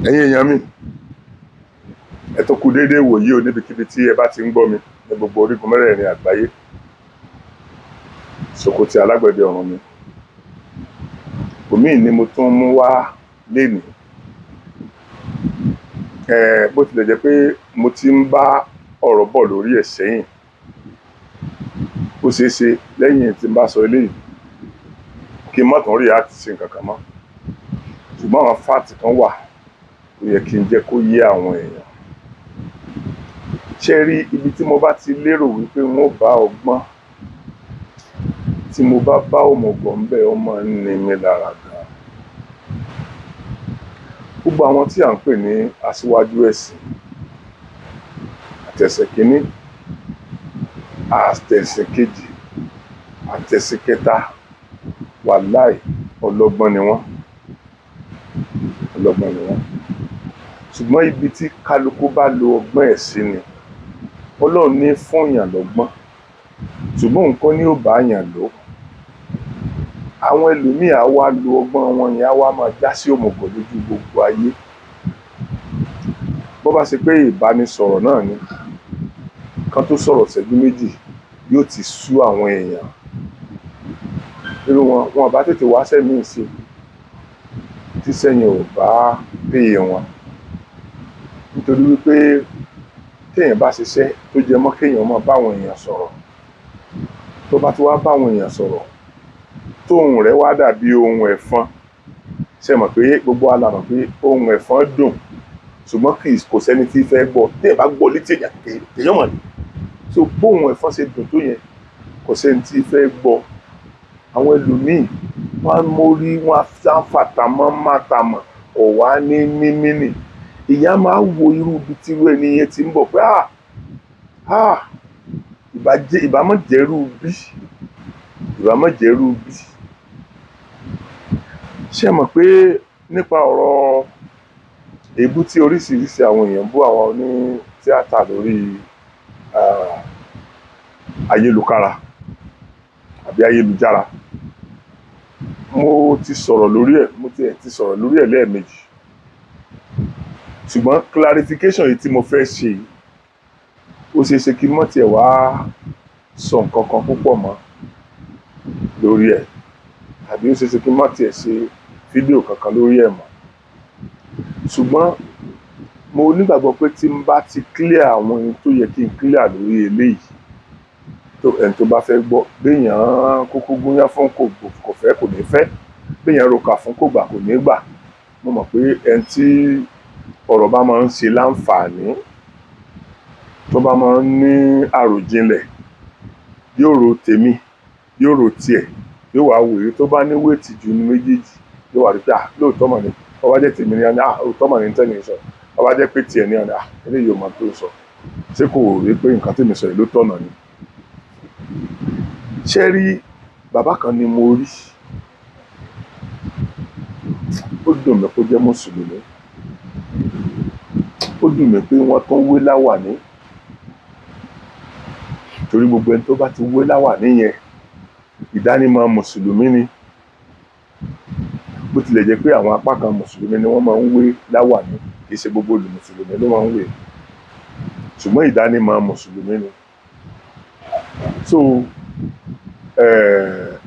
ẹ̀yin èèyàn mi ẹ tó kú déédéé wòyí o níbikíbi tí ẹ bá ti ń gbọ́ mi ní gbogbo orígun mẹ́rẹ̀ẹ̀rin àgbáyé. Sokoti alágbẹ̀dẹ ọ̀run mi òmíì ni mo tún mú wá lénìí. Bó tilẹ̀ jẹ́ pé mo ti ń bá ọ̀rọ̀ bọ̀ lórí ẹ̀ sẹ́yìn, ó ṣeé ṣe lẹ́yìn tí n bá sọ eléyìí kí n má tún rí àti ṣe nǹkan kan mọ́, ṣùgbọ́n àwọn fáàtì kan wà ó yẹ kí n jẹ́ kó yé àwọn èèyàn. Ṣé rí ibi tí mo bá ti lérò wípé wọ́n ó bá ọgbọ́n, tí mo bá bá òmùgọ̀ ń bẹ̀, ó máa ń ní mi lára gan. Gbogbo àwọn tí à ń pè ní aṣíwájú ẹ̀sìn, àtẹ̀sẹ̀ kínní, àtẹ̀sẹ̀ kejì, àtẹ̀sẹ̀ kẹta, wàláì ọlọ́gbọ́n ni wọ́n. Ọlọ́gbọ́n ni wọ́n. Ṣùgbọ́n ibi tí kálukú bá lo ọgbọ́n ẹ̀ sí ni. Ọlọ́run ní fún èèyàn lọ́gbọ́n, ṣùgbọ́n nǹkan ní ó bá èèyàn lò. Àwọn ẹlòmíì á wá lo ọgbọ́n wọn yẹn, á wá máa já sí òmùgọ̀ lójú gbogbo ayé. Bó bá ṣe pé ìbánisọ̀rọ̀ náà ni, kan tó sọ̀rọ̀ ṣẹ́jú méjì yóò ti sú àwọn èèyàn. Irú wọn bá tètè wá sẹ́mi ṣe tí sẹ́yìn ò bá péye wọn. Nítorí wípé téèyàn bá ṣiṣẹ́ tó jẹ mọ́ kéèyàn máa báwọn èèyàn sọ̀rọ̀, tó bá ti wá báwọn èèyàn sọ̀rọ̀ tóhùn rẹ̀ wá dàbí ohùn ẹ̀fọn, ṣe mọ̀ pé gbogbo wa la mọ̀ pé ohùn ẹ̀fọn dùn, ṣùgbọ́n kò sẹ́ni tí fẹ́ gbọ́. Téèyàn bá gbọ́ létí èèyàn mọ̀ ní. So bóhùn ẹ̀fọn ṣe dùn tó yẹn, kò sẹ́ni tí fẹ́ gbọ́. Àwọn ẹlòmíì wọ́n á mórí, wọ́n á fàtàmọ́ mátàmọ́, ọ̀wá ní mímínì. Ìyá máa wo irú ibi tí irú ẹni yẹn ti ń bọ̀ pé ìbámọ̀ jẹ́rú bí. Ṣé mọ̀ pé nípa ọ̀rọ̀ èébú tí oríṣiríṣi àwọn èèyàn bú àwọn oní tíátà lórí ayélujára àbí ayélujára, mo ti sọ̀rọ̀ lórí ẹ̀ lẹ́ẹ̀mejì. Ṣùgbọ́n clarification yìí tí mo fẹ́ ṣe, ó ṣeé ṣe kí n má tiẹ̀ wá sọ nǹkan kan púpọ̀ mọ́ lórí ẹ̀, àbí ó ṣeé ṣe kí n má tiẹ̀ ṣe fídíò kankan lórí ẹ̀ mọ́. Ṣùgbọ́n mo nígbàgbọ́ pé tí n bá ti clear àwọn ohun tó yẹ kí n clear lórí eléyìí, ẹni tó bá fẹ́ gbọ́, béèyàn kúkú gúnyán fún kò fẹ́ kò ní fẹ́, béèyàn roka fún kò gbà kò ní gbà. Mo mọ̀ pé ẹni tí ọ̀rọ̀ bá máa ń ṣe láǹfààní, tó bá máa ń ní àròjinlẹ̀, yóò ro tèmi, yóò ro tiẹ̀, yóò wá wò èyí tó bá ní wéètì jù ní méjèèjì, yóò wá rí pé lóòótọ́ mọ̀ ni, ó wá jẹ́ tèmi ní ọ̀nà òótọ́ mọ̀ ní tẹ́mi sọ, ó wá jẹ́ pé tiẹ̀ ní ọ̀nà eléyìí ò mọ̀ tó sọ, ṣé kò rí pé nǹkan tèmi sọ yìí ló tọ̀nà ni. Ṣé rí bàbá kan ni mo rí, ó dùn mí kó jẹ́ mùsùlùmí, ó dùn mí pé wọ́n tún wé láwàní, torí gbogbo ẹni tó bá ti wé láwàní yẹn ìdánimọ̀ mùsùlùmí ni. Bó tilẹ̀ jẹ́ pé àwọn apá kan mùsùlùmí ni wọ́n máa ń wé láwàní, kì í ṣe gbogbo mùsùlùmí ló máa ń wé, ṣùgbọ́n ìdánimọ̀ mùsùlùmí ni. So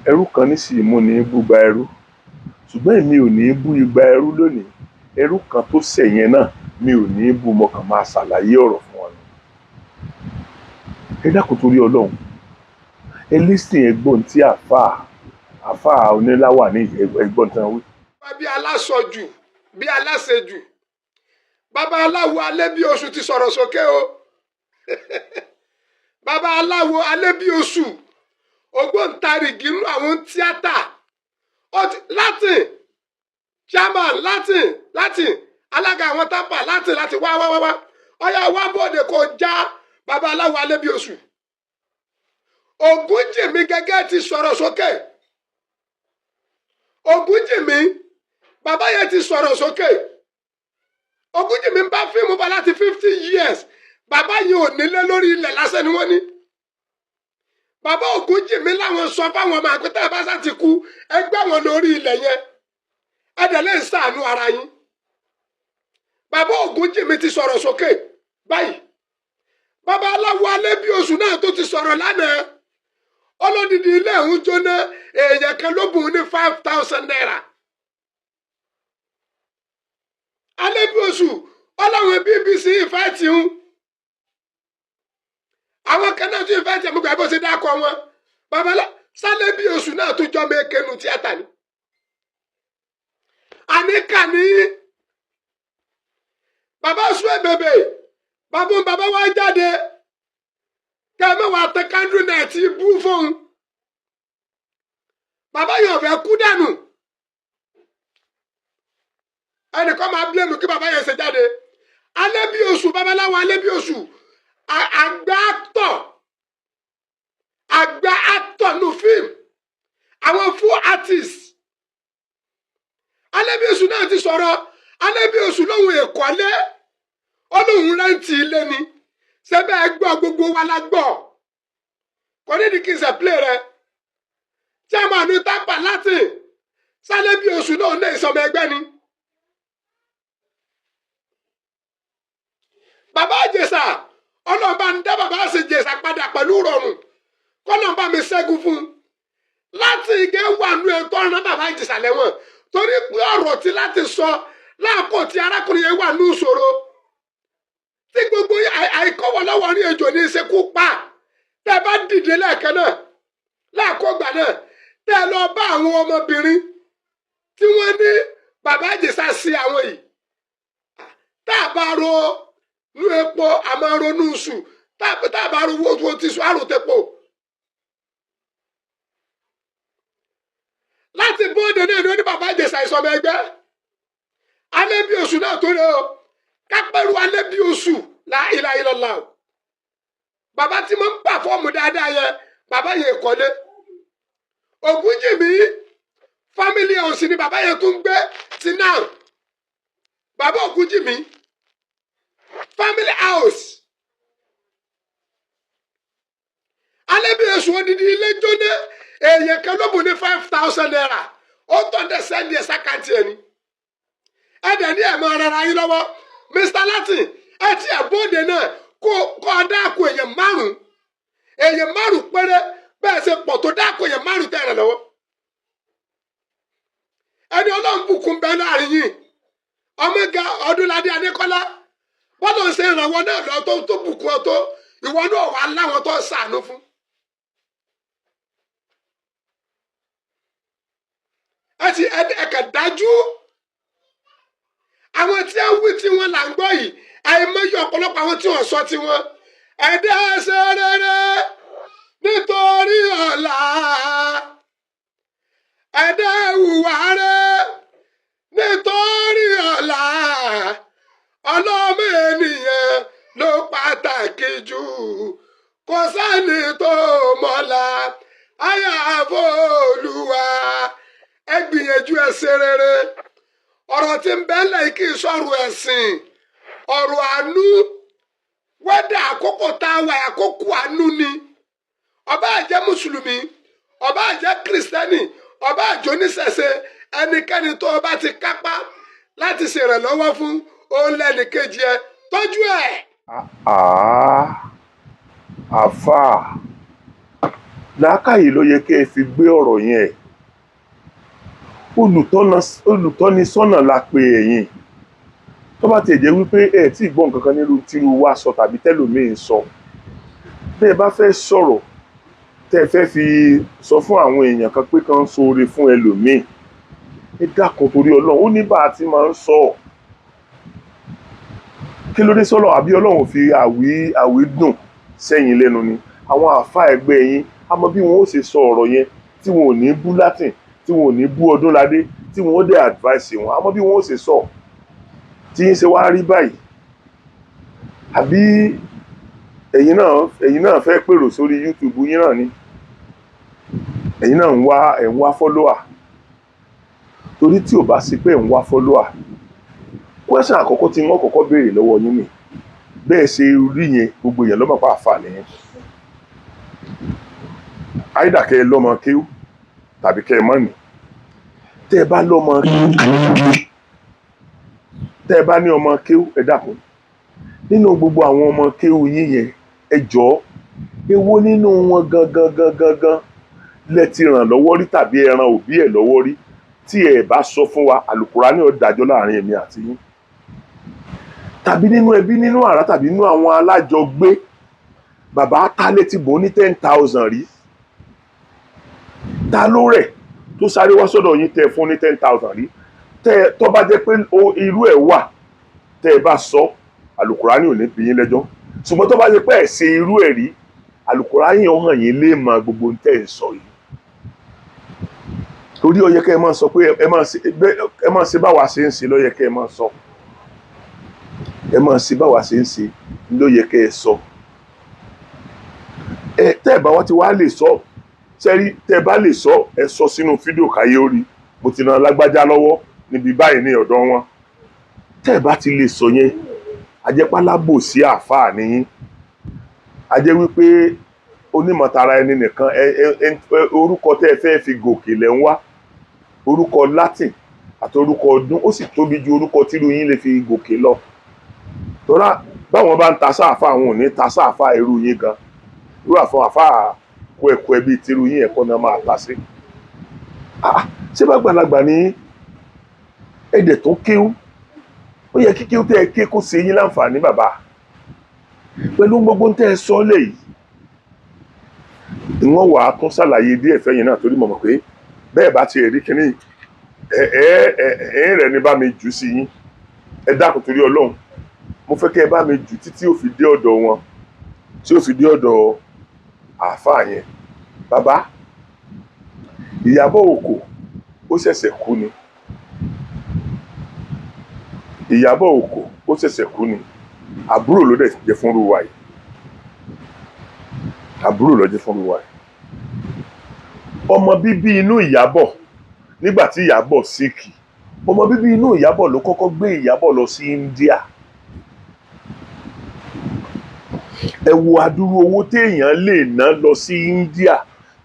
ẹrú kan ní sì mú ní búgba ẹrú, ṣùgbọ́n èmi ò ní bú igba ẹrú lónìí. Ẹrú kan tó ṣẹ̀ yẹn náà mi ò ní bú, mo kàn máa ṣàlàyé ọ̀rọ̀ fún wọn. Ẹ dákun torí Ọlọ́run, ẹ lísìn ẹgbọ́n tí àáfàá oníláwàní ẹgbọ́n tán wí. Bí aláṣọjù, bí aláṣejù, bàbá aláwo alebiosu ti sọ̀rọ̀ sókè o. Bàbá aláwo alebiosu, ògbóǹtarìgì nínú àwọn tíátà, Latin chairman, Latin alága àwọn tápà, láti wá ọyá wá bòde kò já bàbá aláwo alebiosu. Ògúnjìmí gẹ́gẹ́ ti sọ̀rọ̀ sókè. Ògúnjìmí bàbá yẹn ti sọ̀rọ̀ sókè. Ògúnjìmí ń bá fíìmù bá láti 50 years. Bàbá yìí ò nílé lórí ilẹ̀ lásán ni wọ́n ní. Bàbá Ògúnjìmí láwọn sọ fáwọn ọmọ àpẹtẹ àbáṣà ti kú ẹgbẹ́ wọn lórí ilẹ̀ yẹn. ẹ̀dẹ̀ lè ṣàánú ara yín. Bàbá Ògúnjìmí ti sọ̀rọ̀ sókè báyìí. Bàbá aláwo Alébíoṣù náà tó ti sọ̀rọ̀ lánàá. Olódìdí ilé ìhun jóná, èèyàn kan ló bùn ní 5,000 naira. Alébíoṣù ọlọ́run BBC ìfẹ́ ti ń. Àwọn kan náà tún ìfẹ́ ti ẹ̀mú gbà bó ṣe dákọ̀ wọn. Bàbá Alébíoṣù náà tún jọ mẹ́kẹ́nu tíátà ni. Àníkà ní bàbá sún ẹ̀bẹ̀bẹ̀, bàbá wa jáde. Kẹ́mẹ́ wà tẹ kándú náà ti bú fún. Bàbá yóò fẹ́ kú dànù. Ẹnìkan máa blame kí bàbá yẹn ṣe jáde. Alébíoṣù, babaláwo Alébíoṣù, àgbà actor nù fíìmù. Àwọn full artist. Alébíoṣù náà ti sọ̀rọ̀. Alébíoṣù lóhun èkọ́lé. Olóhun rẹ́ǹtì ilé ni. Sẹ́bẹ̀ gbọ́ gbogbo wa la gbọ́. Kò ní di kí n ṣe play rẹ̀. Chairman ní tápà láti. Alébíoṣù náà ní ìsọmọ ẹgbẹ́ ni. Bàbá Ìjẹ̀ṣà, ọlọ́ba ń dá bàbá ṣe Ìjẹ̀ṣà padà pẹ̀lú rọrùn. Kọ́lọ́ba mi ṣẹ́gun fún un. Láti ìgé wà nú ètò ọ̀ràn bàbá Ìjẹ̀ṣà lẹ́wọ̀n. Torí pé ọ̀rọ̀ tí láti sọ láàkó tí arákùnrin yẹn wà ní ìṣòro. Tí gbogbo àìkọ́wọ́ lọ́wọ́ ní ejò ní ìṣekú pa. Tẹ́ bá dìde lẹ́ẹ̀kan náà, láàkó gbà náà, tẹ́ lọ bá àwọn ọmọbìnrin tí wọ́n ní bàbá Ìjẹ̀ṣà sí àwọn yìí. Tá a bá ro nú epo, a máa ronú sùn. Tá a bá ro wo ti sùn, àròtẹ́pọ̀. Láti bóde náà ní bàbá Ìjẹ̀ṣà ìsọmọ ẹgbẹ́. Alébíoṣù náà tó rẹ o. Kápẹ́rù Alébíoṣù la ilaha illallah. Bàbá tí mo ń pàfọ́ọ̀mù dáadáa yẹn, bàbá yẹn kọ́lé. Ògúnjìmí family house ni bàbá yẹn tún gbé sí náà. Bàbá Ògúnjìmí family house. Alébíoṣù odidi ilé jóná. Èèyàn kan ló bùn ní 5,000 naira. Ó tọ́ ndé sẹ́ndì ẹ̀ sákàtì ẹ̀ ni. Ẹ̀dẹ̀ ní ẹ̀mọ́ rárá yín lọ́wọ́. Mr. Latin, ẹ ti ẹ̀bọ́dé náà kó dáàkó èèyàn márùn-ún. Èèyàn márùn-ún péré bẹ́ẹ̀ ṣe pọ̀ tó dáàkó èèyàn márùn-ún tẹ̀rẹ̀ lọ́wọ́. Ẹni Ọlọ́run bùkún bẹ́ẹ̀ láàrin yìí. Ọmọga Ọdúnládé Adékọ́lá. Bọ́lá ń ṣe ìrànwọ́ náà lọ tó bùkún ọ tó. Ìwọ náà wà láwọn tó ṣàánú fún. Ẹ̀kẹ́ dájú. Àwọn tí a wí tí wọ́n là ń gbọ́ yìí, àìmọye ọ̀pọ̀lọpọ̀ àwọn tí wọ́n sọ tí wọ́n. Ẹ̀dá ṣe rere nítorí ọ̀la. Ẹ̀dá hùwà rere nítorí ọ̀la. Ọlọ́mọ ènìyàn ló pàtàkì jù. Kò sẹ́ni tó mọ̀la. Àyàfó Olúwa. Ẹ gbìyànjú ẹ ṣe rere. Ọ̀rọ̀ tí ń bẹ́lẹ̀ kì í sọ̀rọ̀ ẹ̀sìn. Ọ̀rọ̀ àánú. Wẹ́dà àkókò tá a wà àkókò àánú ni. Ọba àjẹ́ Mùsùlùmí. Ọba àjẹ́ Kìrìsìtẹ́nì. Ọba àjẹ́ oníṣẹ̀ṣe. Ẹnikẹ́ni tó bá ti kápá láti ṣèrànlọ́wọ́ fún òun lẹ́nìkejì ẹ. Tọ́jú ẹ̀. Àfáà. Làákàyè ló yẹ kí ẹ fi gbé ọ̀rọ̀ yẹn. Olùtọ́nisọ́nà la pe ẹ̀yin. Tó bá ti jẹ́ wípé ẹ tí gbọ́ nǹkan kan nínú tírú wa sọ tàbí tẹ́lòmíì sọ. Bẹ́ẹ̀ bá fẹ́ sọ̀rọ̀ tẹ́ fẹ́ fi sọ fún àwọn èèyàn kan pé kan ṣoore fún ẹlòmíì. Ẹ dákun torí Ọlọ́run, ó ní bá a ti máa ń sọ. Kí ló dé sọ́lọ̀ àbí Ọlọ́run fi àwí dùn sẹ́yìn lẹ́nu ni. Àwọn àfáà ẹgbẹ́ yín, a mọ bí wọn ó ṣe sọ ọ̀rọ̀ yẹn tí wọn ò ní bú Latin, tí wọn ò ní bú Ọdúnládé, tí wọn ó dé advice wọn, a mọ bí wọn ó ṣe sọ. Tí ń ṣe wá rí báyìí. Àbí ẹ̀yin náà fẹ́ pèrò sórí YouTube yín náà ni. Ẹ̀yin náà ń wá follower. Torí tí ò bá sí pé ń wá follower. Question àkọ́kọ́ tí wọ́n kọ́kọ́ béèrè lọ́wọ́ yín ni. Bẹ́ẹ̀ ṣe rí yẹn gbogbo èèyàn lọ́mọ pa àfà nìyẹn. Àìdá kẹ́ ẹ lọ́mọ kéwú tàbí kẹ́ ẹ mọ́ ni. tẹ́ ẹ bá lọ́mọ tẹ́ ẹ bá ní ọmọ kéwú ẹ dákun nínú gbogbo àwọn ọmọ kéwú yín yẹn ẹ jọ̀ọ́ èwo nínú wọn gangan lẹ ti ràn lọ́wọ́ rí tàbí ẹ ràn òbí ẹ̀ lọ́wọ́ rí tí ẹ bá sọ fún wa àlùkùránì ó dájọ́ láàrin èmi àti yín tàbí nínú ẹbí nínú àrà tàbí nínú àwọn alájọgbé bàbá ta létí bò ní 10,000 rí ta ló rẹ̀ tó sáré wá sọ́dọ̀ yín tẹ́ fún ní 10,000 rí tẹ́ tó bá jẹ́ pé irú ẹ̀ wà tẹ́ ẹ bá sọ àlùkùránì ò ní bí yín lẹ́jọ́ ṣùgbọ́n tó bá jẹ́ pé ẹ ṣe irú ẹ̀ rí àlùkùránì ó hàn yín lè mọ gbogbo ń tẹ́ ẹ sọ yìí torí ó yẹ kẹ́ ẹ máa sọ pé ẹ máa ṣe báwa ṣe ń ṣe ló yẹ kẹ́ ẹ máa sọ ẹ máa ṣe báwa ṣe ń ṣe ló yẹ kẹ́ ẹ sọ tẹ́ ẹ bá wá ti wá lè sọ sẹ́rí tẹ́ ẹ bá lè sọ ẹ sọ sínú fídíò káyé orí mo ti ran lágbájá lọ́wọ́ níbi báyìí ní ọ̀dọ̀ wọn tẹ́ ẹ bá ti lè sọ yẹn ajẹ́pálábò sí àáfàá nìyí ajẹ́ wípé onímọ̀tara ẹni nìkan orúkọ tẹ́ ẹ fẹ́ fi gòkè lẹ́ ń wá orúkọ Latin àti orúkọ ọdún ó sì tóbi ju orúkọ tírú yín lè fi gòkè lọ tọ́lá báwọn bá ń ta sáàfà àwọn ò ní ta sáàfà irú yín gan irú àfà kó ẹ̀kọ́ ẹbí tírú yín ẹ̀kọ́ náà máa ta sí ṣé bá gbàlagbà ní ẹ̀dẹ̀ tó kéwú ó yẹ kí kéwú tẹ́ ẹ ké kó ṣe yín láǹfààní bàbá pẹ̀lú gbogbo tẹ́ ẹ sọ lẹ́yìn wọ́n wà á tún ṣàlàyé díẹ̀ fẹ́yìn náà torí mọ̀ pé bẹ́ẹ̀ bá ti rí kínní rẹ̀ ní bá mi jù sí yín ẹ dákun torí Ọlọ́run mo fẹ́ kẹ́ ẹ bá mi jù títí ó fi dé ọ̀dọ̀ wọn tí ó fi dé ọ̀dọ̀ àáfàá yẹn bàbá Ìyábọ̀ Òkò ó ṣẹ̀ṣẹ̀ kú ni Ìyábọ̀ Òkò ó ṣẹ̀ṣẹ̀ kú ni àbúrò ló dẹ̀ jẹ́ fún ruwa yìí àbúrò ló jẹ́ fún ruwa yìí ọmọ bíbí inú Ìyábọ̀ nígbà tí Ìyábọ̀ síkì ọmọ bíbí inú Ìyábọ̀ ló kọ́kọ́ gbé Ìyábọ̀ lọ sí India ẹ wo adúrú owó téèyàn lè ná lọ sí India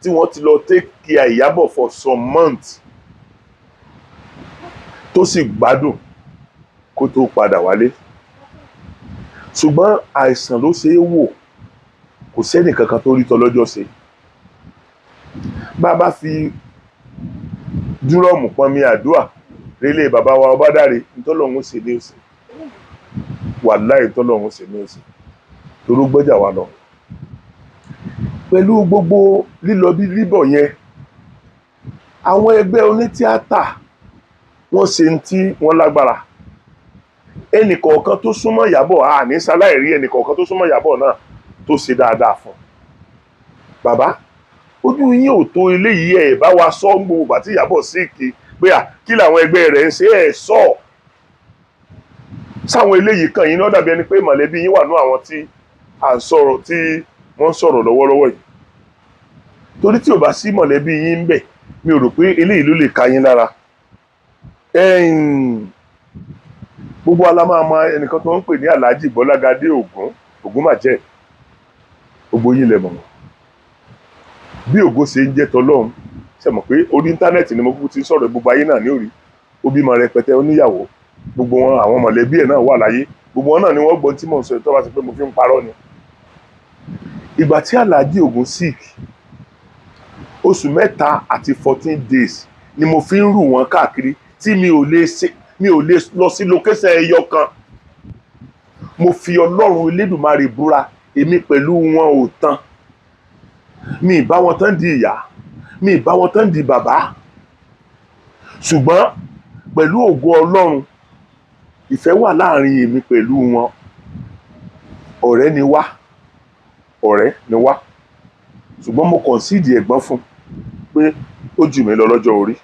tí wọ́n ti lọ take care Ìyábọ̀ for some months tó sì gbádùn kó tó padà wálé ṣùgbọ́n àìsàn ló ṣe é wò kò sẹ́nì kankan tó rí tọ́lọ́jọ́ ṣe bá a bá fi dúrọ́ọ̀mù pọnmi àdúà rélé bàbá wa Ọbádáre ntọ́lọ́hún ṣe ní òsè wàláhì ntọ́lọ́hún ṣe ní òsè toró gbọ́jà wa lọ pẹ̀lú gbogbo lílọ bí líbọ̀ yẹn àwọn ẹgbẹ́ onítíátà wọ́n ṣe ń tí wọ́n lágbára ẹnìkọ̀ọ̀kan tó súnmọ́ Ìyábọ̀ àní sáláìrí ẹnìkọ̀ọ̀kan tó súnmọ́ Ìyábọ̀ náà tó ṣe dáadáa fún bàbá ojú yín ò tó eléyìí ẹ̀ bá wa sọ gbogbo ìgbà tí Ìyábọ̀ síkì pé kí làwọn ẹgbẹ́ rẹ̀ ń ṣe ẹ̀ sọ sáwọn eléyìí kan yín náà dàbí ẹni pé mọ̀lẹ́bí yín wà ní àwọn tí à ń sọ̀rọ̀ tí wọ́n ń sọ̀rọ̀ lọ́wọ́lọ́wọ́ yìí torí tí ò bá sí mọ̀lẹ́bí yín ń bẹ̀ mi ò rò pé eléyìí ló lè ka yín lára gbogbo alámàmà ẹnìkan tó ń pè ní Alhaji Bọ́lágadé Ògúnmájẹ́ gbogbo yín lẹ mọ̀ bí ògo ṣe ń jẹ́ tọlọ́run ṣe mọ̀ pé orí íńtánẹ́ẹ̀tì ni mo kúkú ti sọ̀rọ̀ gbogbo ayé náà ní orí ó bímọ rẹpẹtẹ ó níyàwó gbogbo wọn àwọn mọ̀lẹ́bí ẹ̀ náà wà láyé gbogbo wọn náà ni wọ́n gbọ́ tí mò ń sọ tó bá ti pé mo fi ń parọ́ ni ìgbà tí Alhaji Ògún sick oṣù 3 àti 14 days ni mo fi ń rù wọ́n káàkiri tí mi ò lè lọ sí lókẹ́sẹ̀ ẹyọ kan mo fi Ọlọ́run Elédùmarè búra èmi pẹ̀lú wọn ò tán mi ì bá wọn tán di ìyá mi ì bá wọn tán di bàbá ṣùgbọ́n pẹ̀lú ògo Ọlọ́run ìfẹ́ wà láàrin èmi pẹ̀lú wọn ọ̀rẹ́ ni wá ṣùgbọ́n mo kọ̀nsídì ẹ̀gbọ́n fún pé ó jù mí lọ lọ́jọ́ orí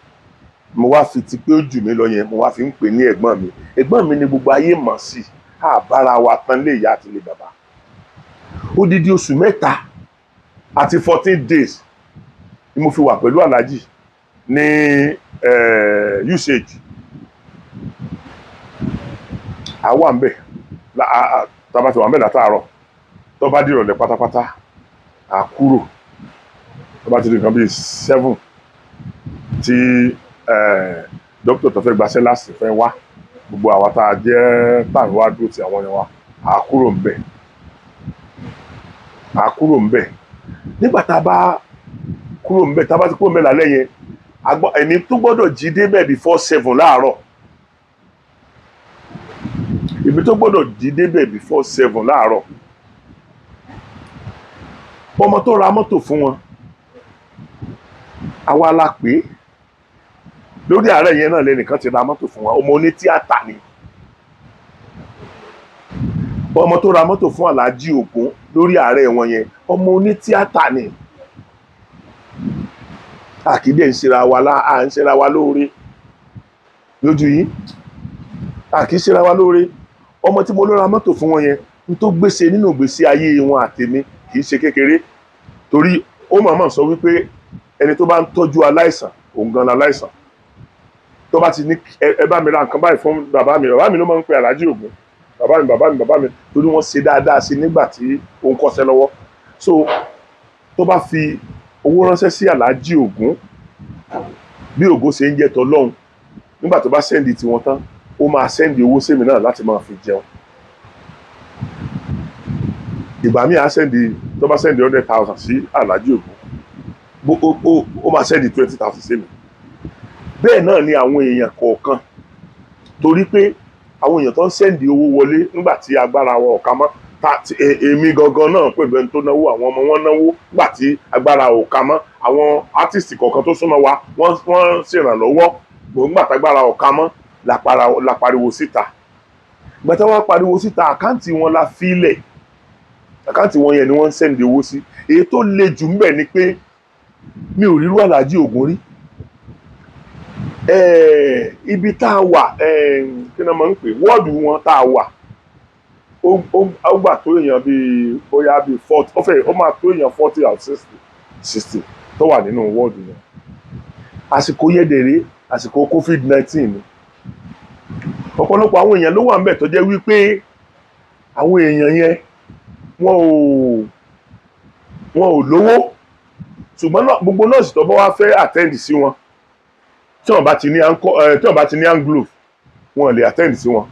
mo wá fi ti pé ó jù mí lọ yẹn mo wá fi ń pè ní ẹ̀gbọ́n mi ni gbogbo ayé mọ̀ sí àbára wa tán lé ìyá àti lé bàbá odidi oṣù 3 àti 14 days ni mo fi wà pẹ̀lú Alhaji ní usage àwa ń bẹ̀ tàbá ti wà ń bẹ̀ látàárọ̀ tó bá dìrọ̀lẹ́ pátápátá àkúrò tó bá ti di nǹkan bíi 7 tí dókítà tó fẹ́ gbaṣẹ́ láti fẹ́ wá gbogbo àwa tá a jẹ́ táwọn wá dúró ti àwọn yẹn wá à kúrò ń bẹ̀ nígbà tá a bá kúrò ń bẹ̀ tá a bá ti kúrò ń bẹ̀ lálẹ́ yẹn ẹni tó gbọ́dọ̀ jí débẹ̀ before 7 láàárọ̀ ibi tó gbọ́dọ̀ jí débẹ̀ before 7 láàárọ̀ ọmọ tó ra mọ́tò fún wọn àwa la pè é lórí àárẹ̀ yẹn náà lẹ́nìkan ti ra mọ́tò fún wọn ọmọ oní tíátà ni ọmọ tó ra mọ́tò fún Aláàjì Ògún lórí àárẹ̀ wọn yẹn ọmọ oní tíátà ni àkìdé ń ṣera wa lóore lójú yìí àkì ṣera wa lóore ọmọ tí mo lọ ra mọ́tò fún wọn yẹn n tó gbèsè nínú ìgbésí ayé wọn àtèmi kì í ṣe kékeré torí ó màmá sọ wípé ẹni tó bá ń tọ́jú aláìsàn òun gan aláìsàn tó bá ti ní ẹ bá mi ra nǹkan báyìí fún bàbá mi ló máa ń pe Aláàjì Ògún bàbá mi torí wọ́n ṣe dáadáa sí nígbà tí ó ń kọ́ṣẹ́ lọ́wọ́ so tó bá fi owó ránṣẹ́ sí Aláàjì Ògún bí ògo ṣe ń jẹ́ tọlọ́hun nígbà tó bá sẹ́ndì tiwọn tán ó máa sẹ́ndì owó sẹ́mi náà láti máa fi jẹun ìgbà míì á sẹ́ndì tó bá sẹ́ndì 100,000 sí Aláàjì Ògún ó máa sẹ́ndì 20,000 sẹ́mi bẹ́ẹ̀ náà ni àwọn èèyàn kọ̀ọ̀kan torí pé àwọn èèyàn tó ń sẹ́ndì owó wọlé nígbà tí agbára wọn ò ká mọ́ èmi gangan náà pẹ̀lú ẹni tó náwó àwọn ọmọ wọn náwó nígbà tí agbára ò ká mọ́ àwọn átíìsì kọ̀ọ̀kan tó súnmọ́ wa wọ́n ṣèrànlọ́wọ́ nígbà tágbára ò ká mọ́ la pariwo síta ìgbà tí wọ́n pariwo síta àkáǹtì wọn la fílẹ̀ àkáǹtì wọn yẹn ni wọ́n ń sẹ́ndì owó sí èyí tó le jù ń bẹ̀ ni pé mi ò rírú Aláàjì Ògún rí ibi tá a wà kí ni wọ́n máa ń pè wọ́ọ̀dù wọn tá a wà ó gbà tó èèyàn bíi bóyá bíi 40 ó máa tó èèyàn 40 or 60 tó wà nínú wọ́ọ̀dù yẹn àsìkò yẹ́dẹ̀rẹ́ àsìkò COVID-19 ni ọ̀pọ̀lọpọ̀ àwọn èèyàn ló wà ń bẹ̀ tó jẹ́ wípé àwọn èèyàn yẹn wọn ò lówó ṣùgbọ́n gbogbo nọ́ọ̀sì tó bá wá fẹ́ attend sí wọn tí wọ́n bá ti ní anglo wọn lè attend sí wọn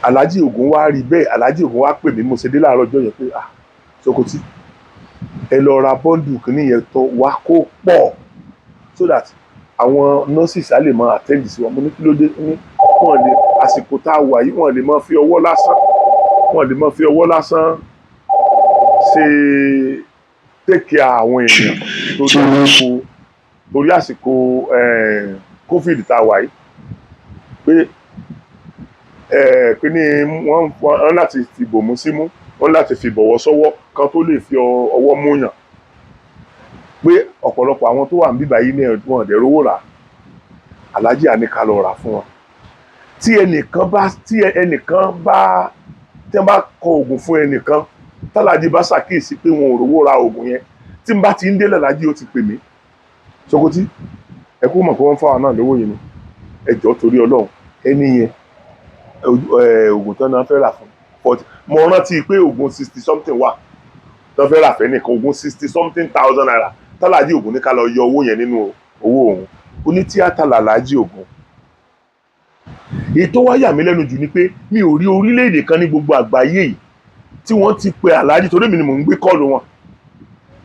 Aláàjì Ògún wá rí bẹ́ẹ̀ Aláàjì Ògún wá pè mí mo ṣe dé láàárọ̀ ọjọ́ yẹn pé Sokoti ẹ lọ ra bọ́ndù kìíní yẹn tó wá kó pọ̀ so that àwọn nurses á lè máa attend sí wọn mo ní kí ló dé ní wọn lè àsìkò tá a wà yìí wọn lè máa fi ọwọ́ lásán ṣe take care àwọn èèyàn torí àsìkò COVID tá a wà yìí pé ní wọ́n láti fi bòmú símú wọ́n láti fi bọ̀wọ́ sọ́wọ́ kan tó lè fi ọwọ́ múyàn pé ọ̀pọ̀lọpọ̀ àwọn tó wà ń bíbá yìí ní wọn ọ̀dẹ̀ rówó rà Aláàjì àníkà lọ rà fún wọn tí ẹnìkan bá tí wọ́n bá kọ oògùn fún ẹnìkan tálàjì bá ṣàkíyèsí pé wọn ò rówó ra oògùn yẹn tí n bá ti ń délẹ̀ Aláàjì ó ti pè mí Sokoti ẹ kú mọ̀ pé wọ́n fáwọn náà lówó yìí ni ẹ jọ̀ọ́ torí Ọlọ́run ẹni yẹn oògùn tán náà fẹ́ rà fún mo rántí pé oògùn 60 something wà tán fẹ́ rà fẹ́ nìkan oògùn 60 something thousand naira tálàjì Ògún ní ká lọ yọ owó yẹn nínú owó òun onítíátà làlájì Ògún èyí tó wá yà mí lẹ́nu jù ni pé mi ò rí orílẹ̀-èdè kan ní gbogbo àgbáyé yìí tí wọ́n ti pe Aláàjì torí mi ni mò ń gbé kọ́ọ̀lù wọn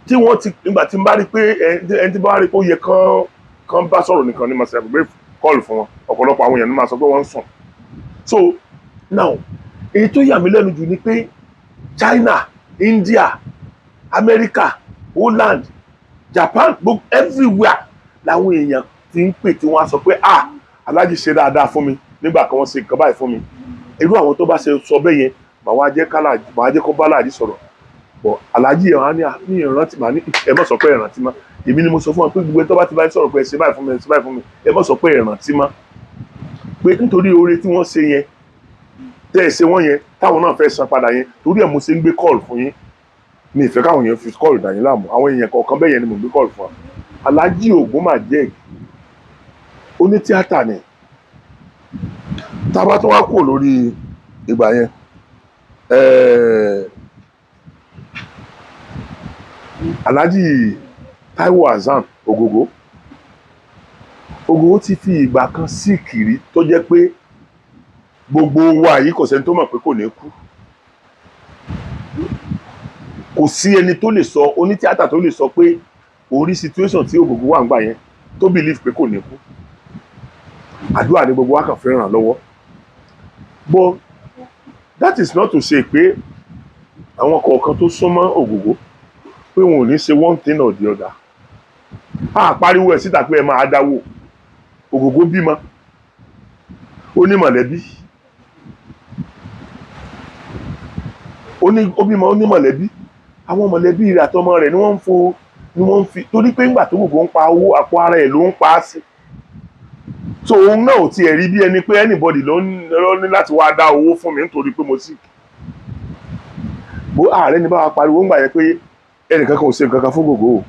tí wọ́n ti nígbà tí n bá rí pé ẹni tí bá rí pé ó yẹ kán bá sọ̀rọ̀ nìkan ní màsí àgbègbè kọ́ọ̀lù fún wọn ọ̀pọ̀lọpọ̀ àwọn èèyàn ní máa sọ pé wọ́n ń sùn so now èyí tó yà mí lẹ́nu jù ni pé China, India, America, Holland, Japan gbogbo everywhere làwọn èèyàn ti ń pè tí wọ́n á sọ pé Aláàjì ṣe dáadáa fún mi nígbà kan wọ́n ṣe nǹkan báyìí fún mi irú àwọn tó bá ṣe sọ bẹ́ẹ̀ yẹn màá jẹ́ kó bá Aláàjì sọ̀rọ̀ bọ̀ Aláàjì yẹn wá ní ìrántí màá ní ẹ má sọ pé ìrántí má èmi ni mo sọ fún wọn pé gbogbo tó bá ti bá sọ̀rọ̀ pé ẹ ṣe báyìí fún mi ẹ má sọ pé ìrántí má pé nítorí oore tí wọ́n ṣe yẹn tẹ́ ẹ ṣe wọ́n yẹn táwọn náà fẹ́ san padà yẹn torí ẹ̀ mo ṣe ń gbé kọ́ọ̀lù fún yín mi ìfẹ́ káwọn èèyàn fi kọ́ọ̀lù dà yín láàmú àwọn èèyàn kọ̀ọ̀kan bẹ́ẹ̀ yẹn ni mo gbé kọ́ọ̀lù fún wa Aláàjì Ògún mà jẹ́ oní tíátà ni tá a bá tún wá kúrò lórí ìgbà yẹn Aláàjì Táíwò Hassan Ògògó Ògògó ti fi ìgbà kan sí kiri tó jẹ́ pé gbogbo wa yìí kò sẹ́ni tó mọ̀ pé kò ní kú. Kò sí ẹni tó lè sọ, onítíátà tó lè sọ pé orí situation tí Ògògó wà ń gbà yẹn tó believe pé kò ní kú. Àdúrà ni gbogbo wa kàn fẹ́ ràn lọ́wọ́. But that is not to say pé àwọn kọ̀ọ̀kan tó súnmọ́ Ògògó pé wọn ò ní ṣe one thing or the other. A pariwo ẹ̀ síta pé ẹ máa dáwó. Ògògó bímọ, ó ní mọ̀lẹ́bí, ó bímọ ó ní mọ̀lẹ́bí. Àwọn mọ̀lẹ́bí rẹ̀ àtọmọ rẹ̀ ni wọ́n ń fi torí pé ńgbà tó Ògògó ń pa owó àpò ara ẹ̀ ló ń pa á sí. So òun náà ò tiẹ̀ rí bí ẹni pé anybody ló ní láti wá dá owó fún mi nítorí pé mo sick. Bó ààrẹ ní bá wa pariwo ńgbà yẹn pé ẹnìkan kan ò ṣe nǹkan kan fún Ògògó o.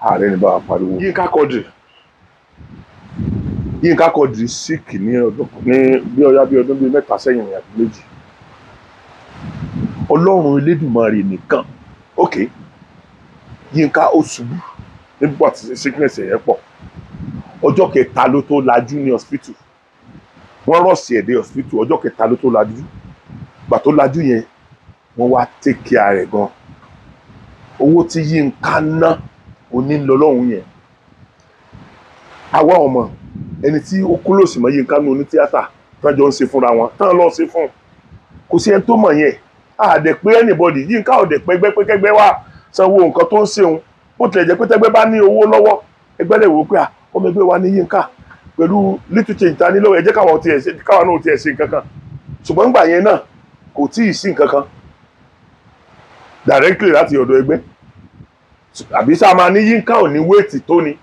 Ààrẹ ní bá wa pariwo. Yínká Quadri sick ní bí ọdún bíi mẹ́ta sẹ́yìn àti méjì. Ọlọ́run Elédùmarè nìkan. Ok, Yínká ó ṣubú nígbà tí sickness yẹn pọ̀. Ọjọ́ kẹta ló tó lajú ní hospital. Wọ́n rọ̀ọ̀sì ẹ̀ dé hospital ọjọ́ kẹta ló tó lajú. Gbà tó lajú yẹn wọ́n wá take care rẹ̀ gan. Owó tí Yínká ná onílọ́lọ́hún yẹn. Àwa ọmọ ẹni tí ó close mọ́ Yínká ní onítíátà tán jọ ń ṣe fúnra wọn tán lọ ṣe fún. Kò sí ẹni tó mọ̀ yẹn. Àdẹ̀ pé anybody Yínká ò dẹ̀ pé kẹ́gbẹ́ wá sanwó nǹkan tó ń ṣeun. Bó tilẹ̀ jẹ́ pé tẹ́gbẹ́ bá ní owó lọ́wọ́ ẹgbẹ́ lè wò pé ọmọ ẹgbẹ́ wa ní Yínká pẹ̀lú little change ta ní lọ́wọ́ ẹ jẹ́ káwọn náà tiẹ̀ ṣe nǹkan kan. Ṣùgbọ́n nígbà yẹn náà kò tíì sí nǹkan kan directly láti ọ̀dọ̀ ẹgbẹ́. Àbí sá máa ní Yínká ò ní wéètì tó ni.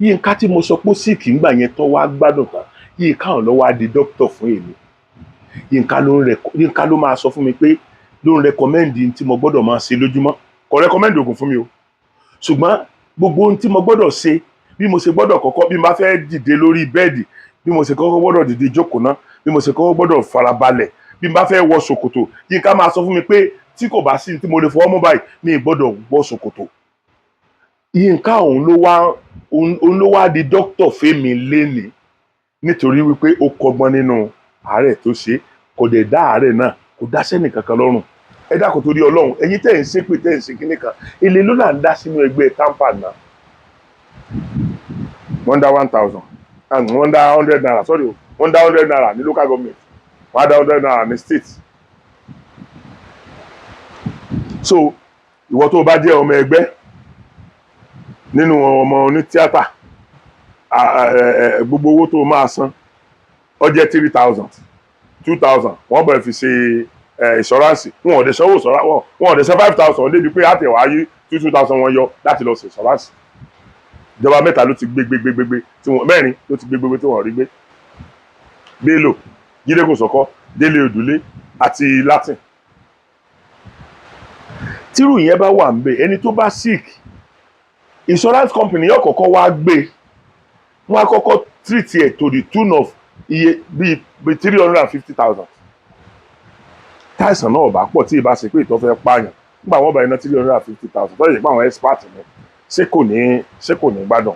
Yínká tí mo sọ pé síìkì ńgbà yẹn tó wá gbádùn kan Yínká ò lọ wá di dókítà fún èmi. Yínká ló máa sọ fún mi pé ló ń rẹkọmẹ́ndì tí mo gbọ́dọ̀ máa ṣe lójúmọ́. Kò rẹkọmẹ́ndì oògùn fún mi o. Ṣùgbọ́n gbogbo ohun tí mo gbọ́dọ̀ ṣe bí mo ṣe gbọ́dọ̀ kọ́kọ́ bí mo bá fẹ́ dìde lórí bẹ́ẹ̀dì bí mo ṣe kọ́kọ́ gbọ́dọ̀ dìde jókòó ná bí mo ṣe kọ́kọ́ gbọ́dọ̀ farabalẹ̀ bí mo bá fẹ́ wọ ṣòkòtò Yínká máa sọ fún mi pé tí kò bá sí tí mo lè fọwọ́ mú báyìí mi ì gbọ́dọ̀ wọ ṣòkòtò. Yínká òun ló wá di dókítà fẹ́mi lénìí nítorí wípé ó kọ́gbọ́n nínú àárẹ̀ tó ṣe kò dẹ̀ dá àárẹ̀ náà kò dá sẹ́nì kankan lọ́rùn. Ẹ dákun torí Ọlọ́run ẹ̀yin tẹ̀ ń ṣépè tẹ̀ ń ṣe kíní kan èlé ló là ń dá sínú ẹgbẹ́ tampa náà. Wọ́n dá 1,000 and wọ́n dá 100 naira sorry wọ́n dá 100 naira ní local government wọ́n dá 100 naira ní state. So ìwọ tó bá jẹ́ ọmọ ẹgbẹ́ nínú ọmọ onítíátà gbogbo owó tó máa san ó jẹ́ 3,000 2,000 wọ́n bẹ̀rẹ̀ fi ṣe ìṣọ́ránsì wọn ò dẹ̀ sanwó wọn ò dẹ̀ san 5,000 débi pé àtẹ̀wá yí 2,000 wọn yọ láti lọ ṣe ìṣọ́ránsì. Ìjọba mẹ́ta ló ti gbé tí wọ́n mẹ́rin ló ti gbé tí wọ́n rí gbé. Bello Jídé Kòsọ́kọ́ Délé Òdùlé àti Latin. Tírù yẹn bá wà ń bẹ ẹni tó bá sick insurance company yóò kọ́kọ́ wá gbé wọ́n á kọ́kọ́ treat ẹ̀ to the tune of iye bíi 350,000. Táìsàn náà bá pọ̀ tí ì bá ṣe pé ìtọ́ fẹ́ pààyàn nígbà wọ́n bá iná 350,000 tó lè jẹ́ pé àwọn expert ni ṣé kò ní gbádùn.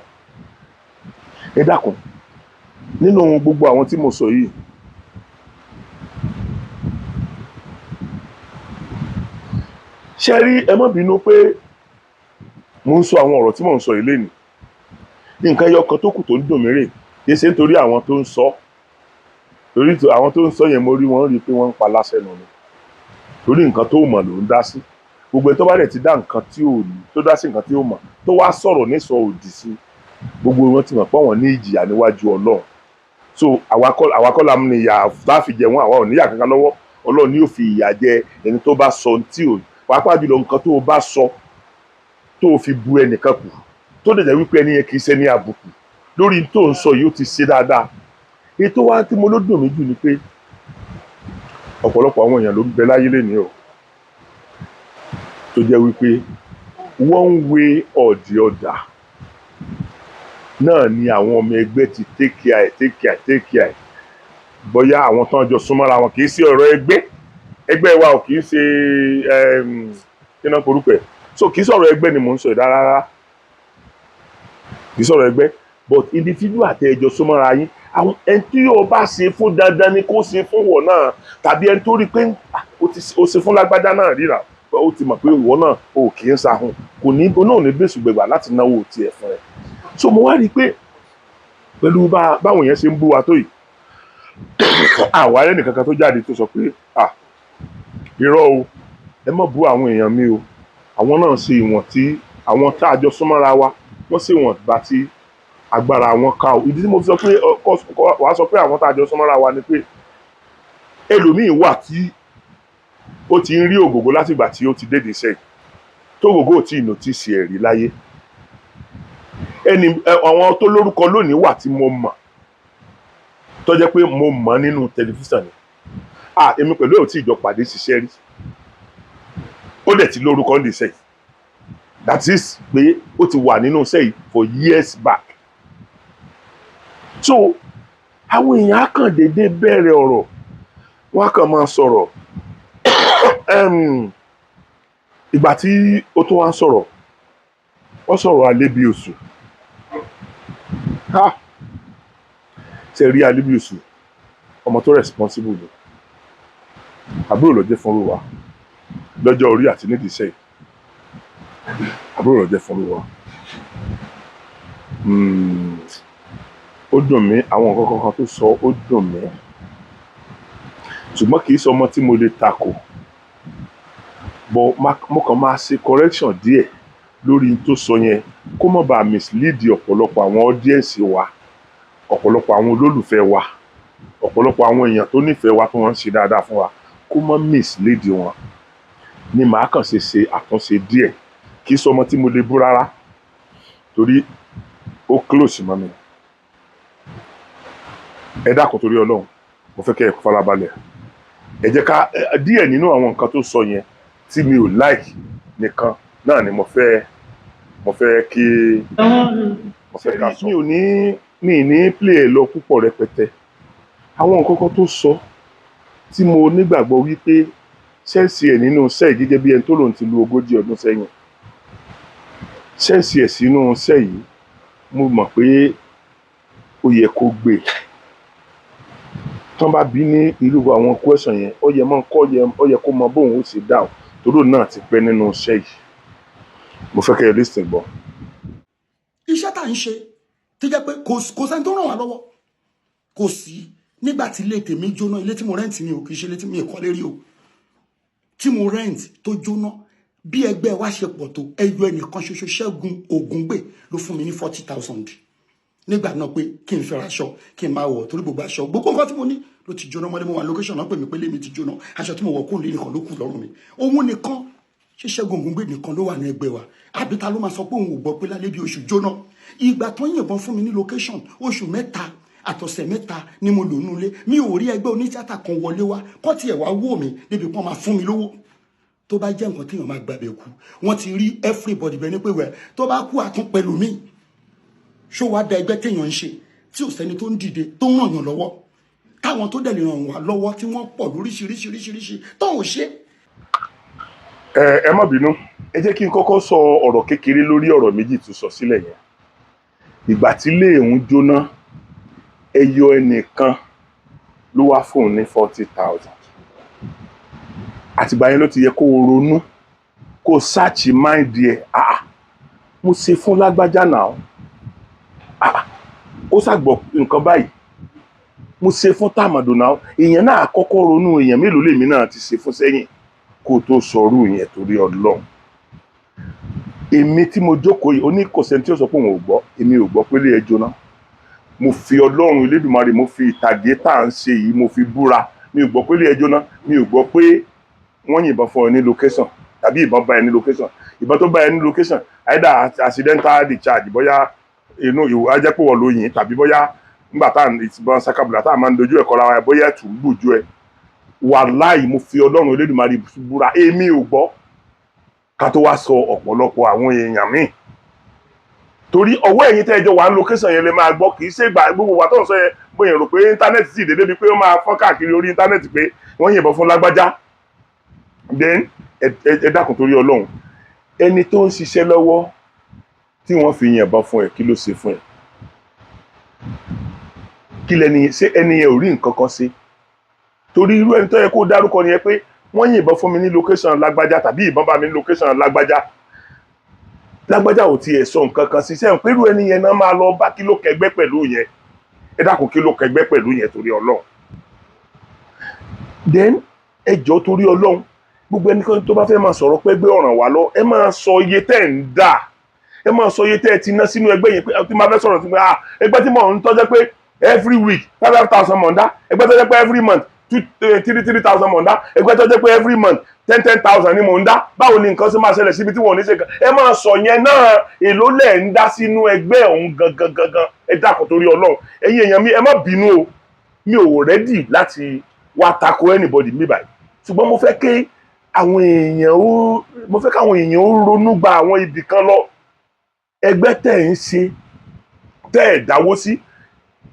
Ẹ dákun nínú gbogbo àwọn tí mo sọ yìí ṣe rí ẹ má bínú pé mo ń sọ àwọn ọ̀rọ̀ tí mò ń sọ yìí lénìí nǹkan ẹyọ kan tó kù tó ń dùn mí rè kì í ṣe nítorí àwọn tó ń sọ torí àwọn tó ń sọ yẹn mo rí wọn rí pé wọ́n ń pa láṣẹ nù ni torí nǹkan tó mọ̀ ló ń dá sí gbogbo ẹ̀ tó bá dẹ̀ ti dá nǹkan tí ò ní tó dá sí nǹkan tí ó mọ̀ tó wá sọ̀rọ̀ nísọ òdì sí gbogbo wọn ti mọ̀ pé wọ́n ní ìjìyà níwájú Ọlọ́run. So àwa kọ́ la mú ni ìyà láfi jẹ wọn àwa ò níyà kankan lọ́wọ́ Ọlọ́run ni yóò fi ìyà jẹ ẹni tó bá sọ tí ò pàápàá jùlọ nǹkan tó o bá sọ tó o fi bu ẹnìkan kù tó dẹ̀ jẹ́ wípé ẹni yẹn kì í ṣe ní àbùkù lórí tó ń sọ yìí ó ti ṣe dáadáa. Ètò wa tí mo ló dùn mí jù ni pé ọ̀pọ̀lọpọ̀ àwọn èèyàn ló ń bẹ láyé lénìí o tó jẹ́ wípé one way or the other náà ni àwọn ọmọ ẹgbẹ́ ti take care bóyá àwọn tán jọ súnmọ́ra wọn kì í ṣe ọ̀rọ̀ ẹgbẹ́ wa ò kì í ṣe kí náà korúkọ ẹ̀ so kì í sọ̀rọ̀ ẹgbẹ́ ni mò ń sọ ìdá rárá kì í sọ̀rọ̀ ẹgbẹ́ but individual àti ẹjọ́ súnmọ́ra yín àwọn ẹni tí yóò bá ṣe fún dandan ni kó ṣe fún wọ̀ náà tàbí ẹni tó rí pé ó ṣe fún lágbájá náà ríra ó ti mọ̀ pé ìwọ náà ò kì í sahun kò ní náà ní bẹ́sù gbẹ̀gbà láti náwó tiẹ̀ fún ẹ. So mo wá rí i pé pẹ̀lú báwọn yẹn ṣe ń bú wa tó yìí àwa ẹnì kankan tó jáde tó sọ pé irọ́ o ẹ má bú àwọn èèyàn mi o àwọn náà ṣe ìwọ̀n tí àwọn tá a jọ súnmọ́ra wa wọ́n ṣe ìwọ̀n bá tí agbára wọn ká o ìdí tí mo fi sọ pé wàá sọ pé àwọn tá a jọ súnmọ́ra wa ni pé ẹlòmíín wà tí ó ti ń rí ògògó látìgbà tí ó ti dédé iṣẹ́ tó ògògó ò tí ì nòtìsì ẹ̀rí láyé àwọn tó lórúkọ lónìí wà tí mo mọ̀ tó jẹ́ pé mo mọ̀ nínú tẹlifíṣàn ni èmi pẹ̀lú ẹ̀ ò tí ì jọ pàdé ṣiṣẹ́ rí ó dẹ̀ ti lórúkọ ní iṣẹ́ yìí that is pé ó ti wà nínú iṣẹ́ yìí for years back. So àwọn èèyàn á kàn déédéé bẹ̀rẹ̀ ọ̀rọ̀ wọ́n á kàn máa sọ̀rọ̀ ìgbà tí ó tún wá ń sọ̀rọ̀ wọ́n sọ̀rọ̀ alebiosu ṣe rí alebiosu ọmọ tó responsible ni àbúrò ló jẹ́ fúnrú wa lọ́jọ́ orí àti nídìí iṣẹ́ yìí àbúrò ló jẹ́ fúnrú wa ó dùn mí àwọn nǹkan kan tó sọ ó dùn mí ṣùgbọ́n kì í sọ ọmọ tí mo lè takò but mo kàn máa ṣe correction díẹ̀ lórí tó sọ yẹn kó má bàa mislead ọ̀pọ̀lọpọ̀ àwọn audience wa ọ̀pọ̀lọpọ̀ àwọn olólùfẹ́ wa ọ̀pọ̀lọpọ̀ àwọn èèyàn tó nífẹ̀ẹ́ wa tó wọ́n ń ṣe dáadáa fún wa kó má mislead wọn ni màá kàn ṣe àtúnṣe díẹ̀ kì í sọ ọmọ tí mo lè bú rárá torí ó close mọ́ mi ẹ dákun torí Ọlọ́run mo fẹ́ kẹ́ ẹ farabalẹ̀ ẹ jẹ́ ká díẹ̀ nínú àwọn nǹkan tó sọ yẹn tí mi ò like nìkan náà ni mo fẹ́ kí mo fẹ́ ká sọ. mi ní play ẹ lọ púpọ̀ rẹpẹtẹ àwọn nǹkan kan tó sọ tí mo nígbàgbọ́ wípé ṣẹ́ẹ̀sì ẹ̀ nínú iṣẹ́ yìí gẹ́gẹ́ bí ẹni tó lòun ti lu 40 ọdún sẹ́yìn ṣẹ́ẹ̀sì ẹ̀ sínú iṣẹ́ yìí mo mọ̀ pé ó yẹ kó gbé tán bá bí ní irú àwọn question yẹn ó yẹ kó mọ bóun ó ṣe dáhùn toró náà ti pẹ́ nínú iṣẹ́ yìí mo fẹ́ kẹ́ ẹ listen gbọ́. iṣẹ́ tá à ń ṣe tó jẹ́ pé kò sẹ́ni tó ràn wá lọ́wọ́ kò sí nígbà tí ilé tèmi jóná ilé tí mo rent ni o kì í ṣe ilé tí mi kọ́ lérí o tí mo rent tó jóná bí ẹgbẹ́ wa ṣe pọ̀ tó ẹyọ ẹnìkan ṣoṣo Ṣẹ́gun Ògúngbè ló fún mi ní 40,000 nígbà náà pé kí n fẹ́ raṣọ kí n máa wọ̀ torí gbogbo aṣọ gbogbo nǹkan tí mo ní ló ti jóná mọ́lẹ́ mo wà location náà pè mí pé lèmi ti jóná aṣọ tí mo wọ̀ kóun lé nìkan ló kù lọ́rùn mi òun nìkan ṣé Ṣẹ́gun Ògúngbè nìkan ló wà ní ẹgbẹ́ wa àbí ta ló máa sọ pé òun ò gbọ́ pé lálẹ́ bí oṣù jóná ìgbà tó ń yìnbọn fún mi ní location oṣù 3 àtọ̀sẹ̀ 3 ni mo lò nulẹ̀ mi ò rí ẹgbẹ́ onítíátà kan wọlé wá kọ́ tiẹ̀ wá wò mí débi pọ́n máa fún mi lówó tó bá jẹ́ nǹkan téèyàn máa gbàgbé kú wọ́n ti rí everybody bẹ́ẹ̀ ni pé wẹ̀ tó bá kú àtún pẹ̀lú mi ṣó wá da ẹgbẹ́ téèyàn ń ṣe tí ò sẹ́ni tó ń dìde tó ń ràn yàn lọ́wọ́ táwọn tó dẹ̀ lè ràn wá lọ́wọ́ tí wọ́n pọ̀ lóríṣiríṣiríṣiríṣi tó ò ṣe. ẹ má bínú ẹ jẹ́ kí n kọ́kọ́ sọ ọ̀rọ̀ kékeré lórí ọ̀rọ̀ méjì tó sọ sílẹ̀ yẹn ìgbà tí ilé òun jóná ẹyọ ẹnìkan ló wá fóun ní 40,000 àtìgbà yẹn ló ti yẹ kó o ronú kó o sáàchì máìndì ẹ mo ṣe fún lágbájá náà ó ṣàgbọ́ nǹkan báyìí mo ṣe fún tàmàdò náà èèyàn náà kọ́kọ́ ronú èèyàn mélòó lèmi náà ti ṣe fún sẹ́yìn kó o tó sọrú yẹn torí Ọlọ́run èmi tí mo jókòó yìí oníkọ̀sẹ̀ tí ó sọ pé òun ò gbọ́ èmi ò gbọ́ pé ilé ẹ jóná mo fi Ọlọ́run Elédùmarè mo fi ìtàgé tá à ń ṣe yìí mo fi búra mi ò gbọ́ pé ilé ẹ jóná mi ò gbọ́ pé wọ́n yìnbọn fún ẹ ní location tàbí ìbọn bá ẹ ní location ìbọn tó bá ẹ ní location either accidental discharge bóyá inú ìwà jẹ́ pé wọ́n ló yìn tàbí bóyá nígbà tá à ń ìbọn sakabula tá à máa ń dojú ẹ̀kọ́ ra wa bóyá ẹ̀tù ń gbòjú ẹ wàláhì mo fi Ọlọ́run Elédùmarè búra èmi ò gbọ́ ká tó wá sọ ọ̀pọ̀lọpọ̀ àwọn èèyàn míì torí ọwọ́ ẹ̀yin tẹ́ ẹjọ́ wà ní location yẹn lè máa gbọ́ kì í ṣe gbogbo wa tó ń sọ yẹn bóyá rò pé íńtánẹ́ẹ̀tì sì dédé bíi pé ó máa fọ́n káàkiri orí íńtánẹ́ẹ̀tì pé wọ́n yìnbọn fún lágbájá then ẹ dákun torí Ọlọ́run ẹni tó ń ṣiṣẹ́ lọ́wọ́ tí wọ́n fi yìnbọn fún ẹ kí ló ṣe fún ẹ kí lẹni ṣé ẹni yẹn ò rí nǹkan kan ṣe torí irú ẹni tó yẹ kó dárúkọ nìyẹn pé wọ́n yìnbọn fún mi ní location lágbájá tàbí ìbọn bá mi ní location lágbájá ò tiẹ̀ sọ nǹkan kan sí sẹ́yìn pé irú ẹni yẹn náà máa lọ bá kí ló kẹgbẹ́ pẹ̀lú yẹn ẹ dákun kí ló kẹgbẹ́ pẹ̀lú yẹn torí Ọlọ́run then ẹ jọ̀ọ́ torí Ọlọ́run gbogbo ẹnikẹ́ni tó bá fẹ́ máa sọ̀rọ̀ pé ẹgbẹ́ ọ̀ràn wá lọ ẹ máa sọ iye tẹ́ ń dà ẹ máa sọ iye tẹ́ ẹ ti ná sínú ẹgbẹ́ yẹn pé tí máa fẹ́ sọ̀rọ̀ sí pé ẹgbẹ́ tí mò ń tọ́jọ́ pé every week 5,000 mọ̀ ń dá ẹgbẹ́ tó jẹ́ pé every month 3,000 mọ̀ ń dá ẹgbẹ́ tó jẹ́ pé every month 10,000 ni mò ń dá báwo ni nǹkan ṣe máa ṣẹlẹ̀ síbi tí wọ́n ò ní ṣe kan ẹ máa sọ yẹn náà èló lẹ̀ ń dá sínú ẹgbẹ́ ọ̀hún gangan ẹ dákun torí Ọlọ́run ẹ̀yin èèyàn mi ẹ má bínú o mi ò rẹ́dì láti wá tako anybody mi báyìí ṣùgbọ́n mo fẹ́ káwọn èèyàn ó ronú gba àwọn ibì kan lọ ẹgbẹ́ tẹ̀ ń ṣe tẹ́ ẹ̀ dáwó sí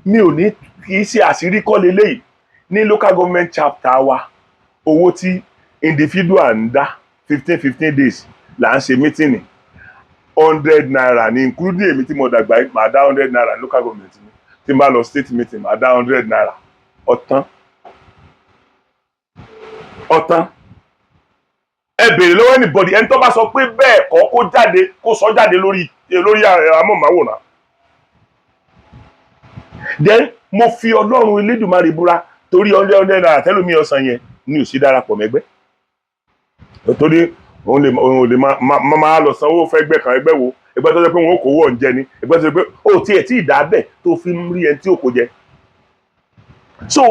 mi ò ní kì í ṣe àṣírí kọ́ leléyìí ní local government chapter wa owó tí individual ń dá 15 days là ń ṣe mítìnì 100 naira ní including èmi tí mo dàgbà máa dá 100 naira ní local government mi tí n bá lọ state meeting máa dá 100 naira ọ̀tán ẹ béèrè lọ́wọ́ anybody ẹni tó bá sọ pé bẹ́ẹ̀ kọ́ kó sọ jáde lórí amóhùnmáwòrán then mo fi Ọlọ́run Elédùmarè búra torí 100 naira tẹ́lómi ọ̀sán yẹn ní òsì darapọ̀ mẹ́gbẹ́ torí òun lè máa lọ sanwó fẹ́ ẹgbẹ́ kan ẹgbẹ́ wo ẹgbẹ́ tó jẹ́ pé wọn ò kó wọ̀ ń jẹ ni ẹgbẹ́ tó jẹ́ pé ó tiẹ̀ tí ì dá bẹ́ẹ̀ tó fi ń rí ẹni tí ò kó jẹ so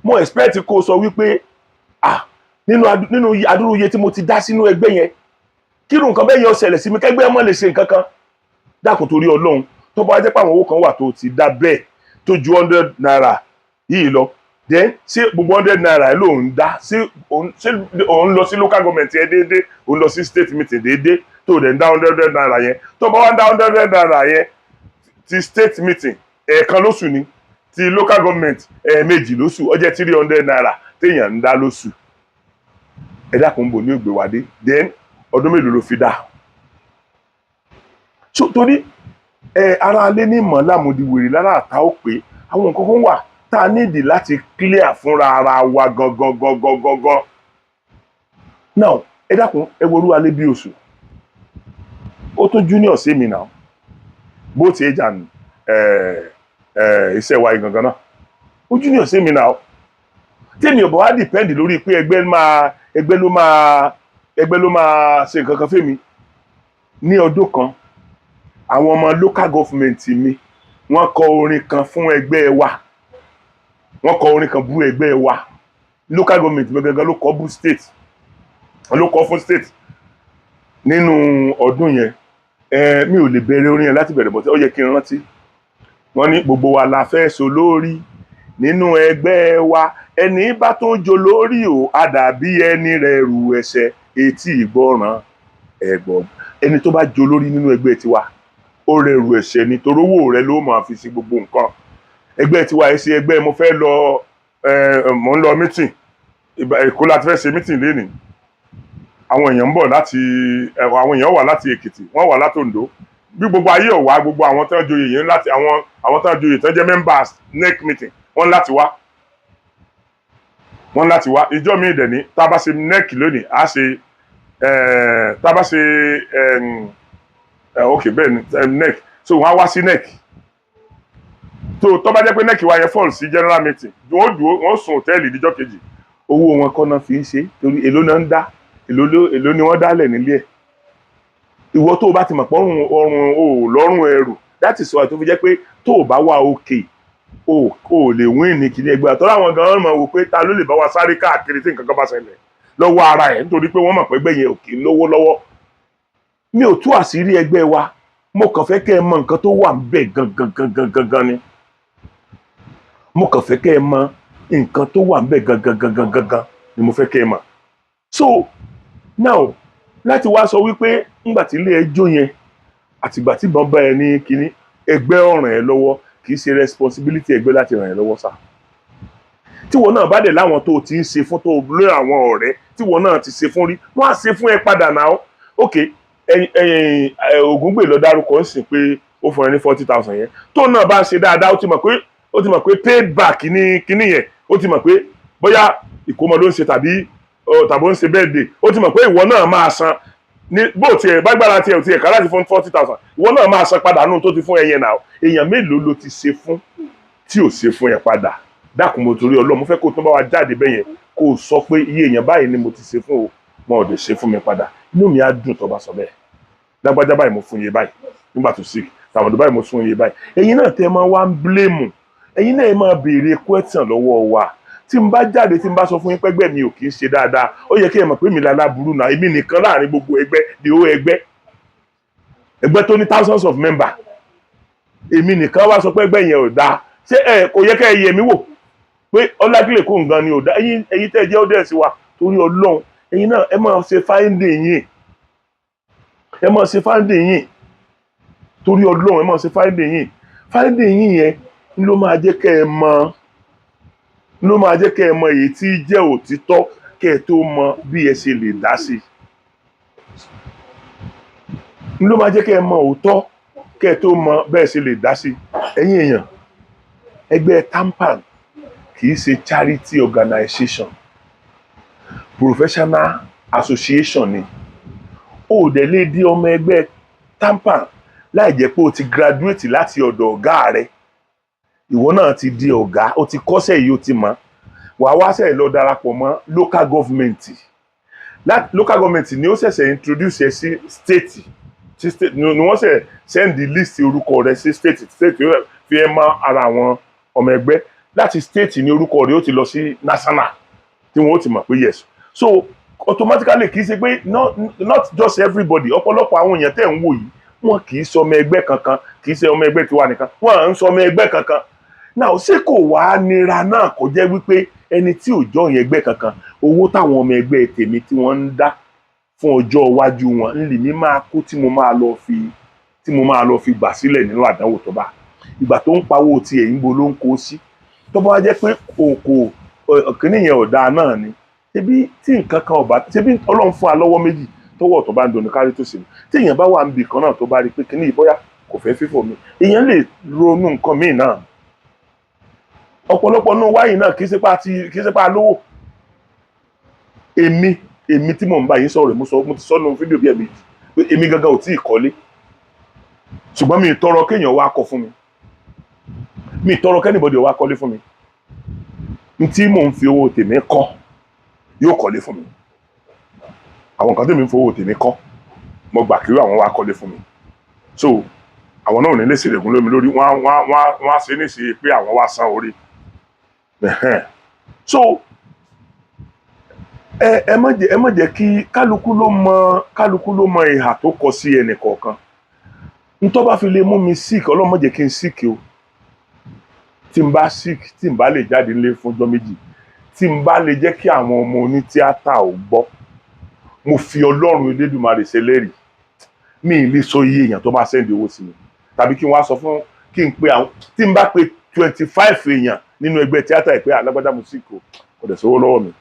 mo expect kó sọ wípé nínú adúrú iye tí mo ti dá sínú ẹgbẹ́ yẹn kí irú nǹkan bẹ́ẹ̀ yẹn ó ṣẹlẹ̀ sí mi kẹ́gbẹ́ mọ́ lè ṣe nǹkan kan dákun torí Ọlọ́run tó bá jẹ́ pé àwọn owó kan wà tó ti dá bẹ́ẹ̀ tó ju 100 naira yìí lọ then ṣé gbogbo 100 naira ló ń dá ṣé òun lọ sí local government yẹn déédéé òun lọ sí state meeting déédéé tó dẹ̀ ń dá 100 naira yẹn tó bá wá ń dá 100 naira yẹn ti state meeting ẹ̀ẹ̀kan lóṣù ni ti local government ẹ̀ẹ̀mejì lóṣù ó jẹ́ 300 naira téèyàn ń dá lóṣù ẹ dákun bò ní ògbé wádé then ọdún mélòó ló fi dá so torí ara alẹ́ ní ìmọ̀ lámùdíwèrè lára àtà ó pé àwọn nǹkan kan wà tá a nídìí láti clear fúnra ara wa gangan now ẹ dákun ẹ worú alebiosu ó tún junior sí mi náà bó ti jà ní iṣẹ́ wa gangan náà ó junior sí mi náà tèmi ò bọ̀ wá depend lórí pé ẹgbẹ́ ló máa ṣe nǹkan kan fẹ́mi ní ọdún kan àwọn ọmọ local government mi wọ́n kọ orin kan fún ẹgbẹ́ wa wọ́n kọ orin kan bú ẹgbẹ́ wa local government mi gangan ló kọ bú state ló kọ fún state nínú ọdún yẹn mi ò lè bẹ̀rẹ̀ orin yẹn láti bẹ̀rẹ̀ bọ́tẹ́ ó yẹ kí n rántí wọ́n ní gbogbo wa la fẹ́ so lórí nínú ẹgbẹ́ wa ẹni bá tó ń jo lórí o àdàbí ẹni rẹ̀ rù ẹsẹ̀ etí ìgbọràn ẹ̀gbọ́n ẹni tó bá jo lórí nínú ẹgbẹ́ tiwa ó rẹ̀ rù ẹsẹ̀ nítorí owó rẹ̀ ló máa fi sí gbogbo nǹkan ẹgbẹ́ tiwa ẹ ṣe ẹgbẹ́ mo fẹ́ lọ mò ń lọ mítìn Èkó láti fẹ́ ṣe mítìn lénìí àwọn èèyàn ń bọ̀ láti àwọn èèyàn wà láti Èkìtì wọ́n wà láti Oǹdó bí gbogbo ayé ọ̀wá gbogbo àwọn tó ń joyè yẹn láti àwọn tó ń joyè tó jẹ́ members NEC meeting wọ́n láti wá ìjọ mi ìdẹ̀ ní tá a bá ṣe NEC lónìí a ṣe tá a bá ṣe ok bẹ́ẹ̀ ni NEC so wọ́n á wá sí NEC tó bá jẹ́ pé NEC wa yẹn fall sí general meeting wọ́n sùn hòtẹ́ẹ̀lì níjọ́ kejì owó wọn kọ́ náà fi ń ṣe torí èló náà ń dá èló ni wọ́n dálẹ̀ nílé ẹ̀ ìwọ tó o bá ti mọ̀ pé lọ́rùn ẹrù láti sọ àti tó fi jẹ́ pé tó o bá wà òkè o lè win ní kíní ẹgbẹ́ àtọ́lá àwọn gan-an mọ̀ wò pé ta ló lè bá wa sáré káàkiri tí nǹkan kan bá ṣẹlẹ̀ lọ́wọ́ ara ẹ̀ nítorí pé wọ́n mọ̀ pé ẹgbẹ́ yẹn òkè lówó lọ́wọ́ mi ò tú àṣírí ẹgbẹ́ wa mo kàn fẹ́ kẹ́ ẹ mọ nǹkan tó wà ń bẹ̀ gangan ni mo kàn fẹ́ kẹ́ ẹ mọ nǹkan tó wà ń bẹ̀ gangan ni mo fẹ́ kẹ́ ẹ mọ̀ so now láti wá sọ wípé ńgbà tí ilé ẹjọ́ yẹn àtìgbà tí bọ́n bá ẹ ní kíní ẹgbẹ́ ọ̀ràn ẹ lọ́wọ́ kì í ṣe responsibility ẹgbẹ́ láti ràn ẹ lọ́wọ́ sá tíwọ náà bá dẹ̀ láwọn tó ti ń ṣe fún tó lé àwọn ọ̀rẹ́ tíwọ náà ti ṣe fún rí wọ́n á ṣe fún ẹ padà náà ok Ògúngbè lọ dárúkọ ń sìn pé ó fún ẹ ní 40,000 yẹn tó náà bá ṣe dáadáa ó ti mọ̀ pé paid back ní kíní yẹn ó ti mọ̀ pé bóyá ìkómọ ló ń ṣe tàbí ó ń ṣe birthday ó ti mọ̀ pé ìwọ náà máa san ní bó tiẹ̀ bágbára tiẹ̀ ò tiẹ̀ ká láti fún 40,000 ìwọ náà máa san padà nù tó ti fún ẹyẹ náà èèyàn mélòó ló ti ṣe fún tí ò ṣe fún ẹ padà dákun mo torí Ọlọ́run mo fẹ́ kó tó bá wa jáde bẹ́yẹn kó o sọ pé iye èèyàn báyìí ni mo ti ṣe fún o wọn ò lè ṣe fún mi padà inú mi á dùn tó bá sọ bẹ́ẹ̀ lágbájá báyìí mo fún iye báyìí nígbà tó sick tàwọn báyìí mo fún iye báyìí ẹ̀yin náà tẹ́ máa wá ń blame ẹ̀yin náà máa béèrè question lọ́wọ́ wa tí n bá jáde tí n bá sọ fún yín pẹ́gbẹ́ mi ò kì í ṣe dáadáa ó yẹ kí ẹ mọ̀ pé mi lára burú náà èmi nìkan láàrin gbogbo ẹgbẹ́ di ó ẹgbẹ́ tó ní thousands of members èmi nìkan wá sọ pé ẹgbẹ́ yẹn ò dáa ṣé ẹ kò yẹ kẹ́ ẹ yẹ mí wò pé ọlákìlẹ̀ kó nǹkan ni ò dáa ẹ̀yin tẹ́ ẹ jẹ́ audience wa torí Ọlọ́run ẹ̀yin náà ẹ máa ṣe finding yín torí Ọlọ́run ẹ máa ṣe finding yín yẹn ló máa jẹ́ kẹ́ ẹ mọ èyí tí jẹ́ òtítọ́ kẹ́ ẹ tó mọ bí ẹ ṣe lè dá sí ló máa jẹ́ kẹ́ ẹ mọ òótọ́ kẹ́ ẹ tó mọ bẹ́ẹ̀ ṣe lè dá sí ẹ̀yin èèyàn ẹgbẹ́ TAMPAN kì í ṣe charity organization professional association ni ó dẹ̀ lè di ọmọ ẹgbẹ́ TAMPAN láì jẹ́ pé o ti graduate láti ọ̀dọ̀ ọ̀gá rẹ ìwọ náà ti di ọ̀gá o ti kọ́ṣẹ́ yìí o ti mọ̀ wàá wá sẹ́yìn lọ darapọ̀ mọ́ local government local government ni ó ṣẹ̀ṣẹ̀ introduce ẹ sí state ni wọ́n ṣẹ̀ send the list orúkọ rẹ sí state yóò fi ẹ mọ́ ara àwọn ọmọ ẹgbẹ́ láti state ní orúkọ rẹ ó ti lọ sí national tí wọ́n ó ti mọ̀ pé yes so automatically kì í ṣe pé not just everybody ọ̀pọ̀lọpọ̀ àwọn èèyàn tẹ̀ ń wò yìí wọn kì í sọmọ ẹgbẹ́ kankan kì í ṣe ọmọ ẹgbẹ́ tiwa nìkan wọn à ń sọmọ ẹgbẹ́ kankan náà ṣé kò wá nira náà kò jẹ́ wípé ẹni tí ò jọ yẹn ẹgbẹ́ kankan owó táwọn ọmọ ẹgbẹ́ tèmi tí wọ́n ń dá fún ọjọ́ iwájú wọn ń lè ní máa kó tí mo máa lọ fi gbà sílẹ̀ nínú àdánwò tó bá ìgbà tó ń pawó ti ẹ̀yìn bo ló ń kó sí tó bá jẹ́ pé kíní yẹn ọ̀dà náà ni ṣebí tí nǹkan kan ọ̀bá ṣebí Ọlọ́run fún wa lọ́wọ́ méjì tọwọ́ tó bá ń doni kárí tó sì ní tí èèyàn bá wà níbi kan náà tó bá rí pé kíní ìbọ́yá kò fẹ́ fífò mi èèyàn lè ronú nǹkan míì náà ọ̀pọ̀lọpọ̀ náà wáyé náà kì í ṣe pa lówó èmi tí mò ń bá yín sọ̀rọ̀ mo ti sọ nínú fídíò bí ẹ̀mí pé èmi gangan ò tí ì kọ́lé ṣùgbọ́n mi ì tọrọ kéèyàn wá kọ́ fún mi mi ì tọrọ kẹ́nìbọ̀dì wá kọ́lé fún mi n tí mò ń fi owó tèmi kọ́ yóò kọ́lé fún mi àwọn nǹkan tèmi ń fowó tèmi kọ́ mo gbà kí àwọn wá kọ́lé fún mi so àwọn náà ò ní lè ṣèrègùn lómi lórí wọ́n á ṣe ní ṣe pé àwọn wá san orí so ẹ má jẹ́ kí kálukú ló mọ ìhà tó kọ sí ẹnì kọ̀ọ̀kan ntọ́ bá fi lè mú mi sick Ọlọ́run má jẹ́ kí n sick o tí n bá sick tí n bá lè jáde nílé fún ọjọ́ méjì tí n bá lè jẹ́ kí àwọn ọmọ onítíátà ò gbọ́ mo fi Ọlọ́run Elédùmarè ṣẹlẹ́rìí mi ì lè sọ iye èèyàn tó bá sẹ́ndì owó sí mi tàbí kí n wá sọ fún kí n pe àwọn tí n bá pe 25 èèyàn nínú ẹgbẹ́ tíátà ìpè alágbádá mo sick o kò dẹ̀ sówó lọ́wọ́ mi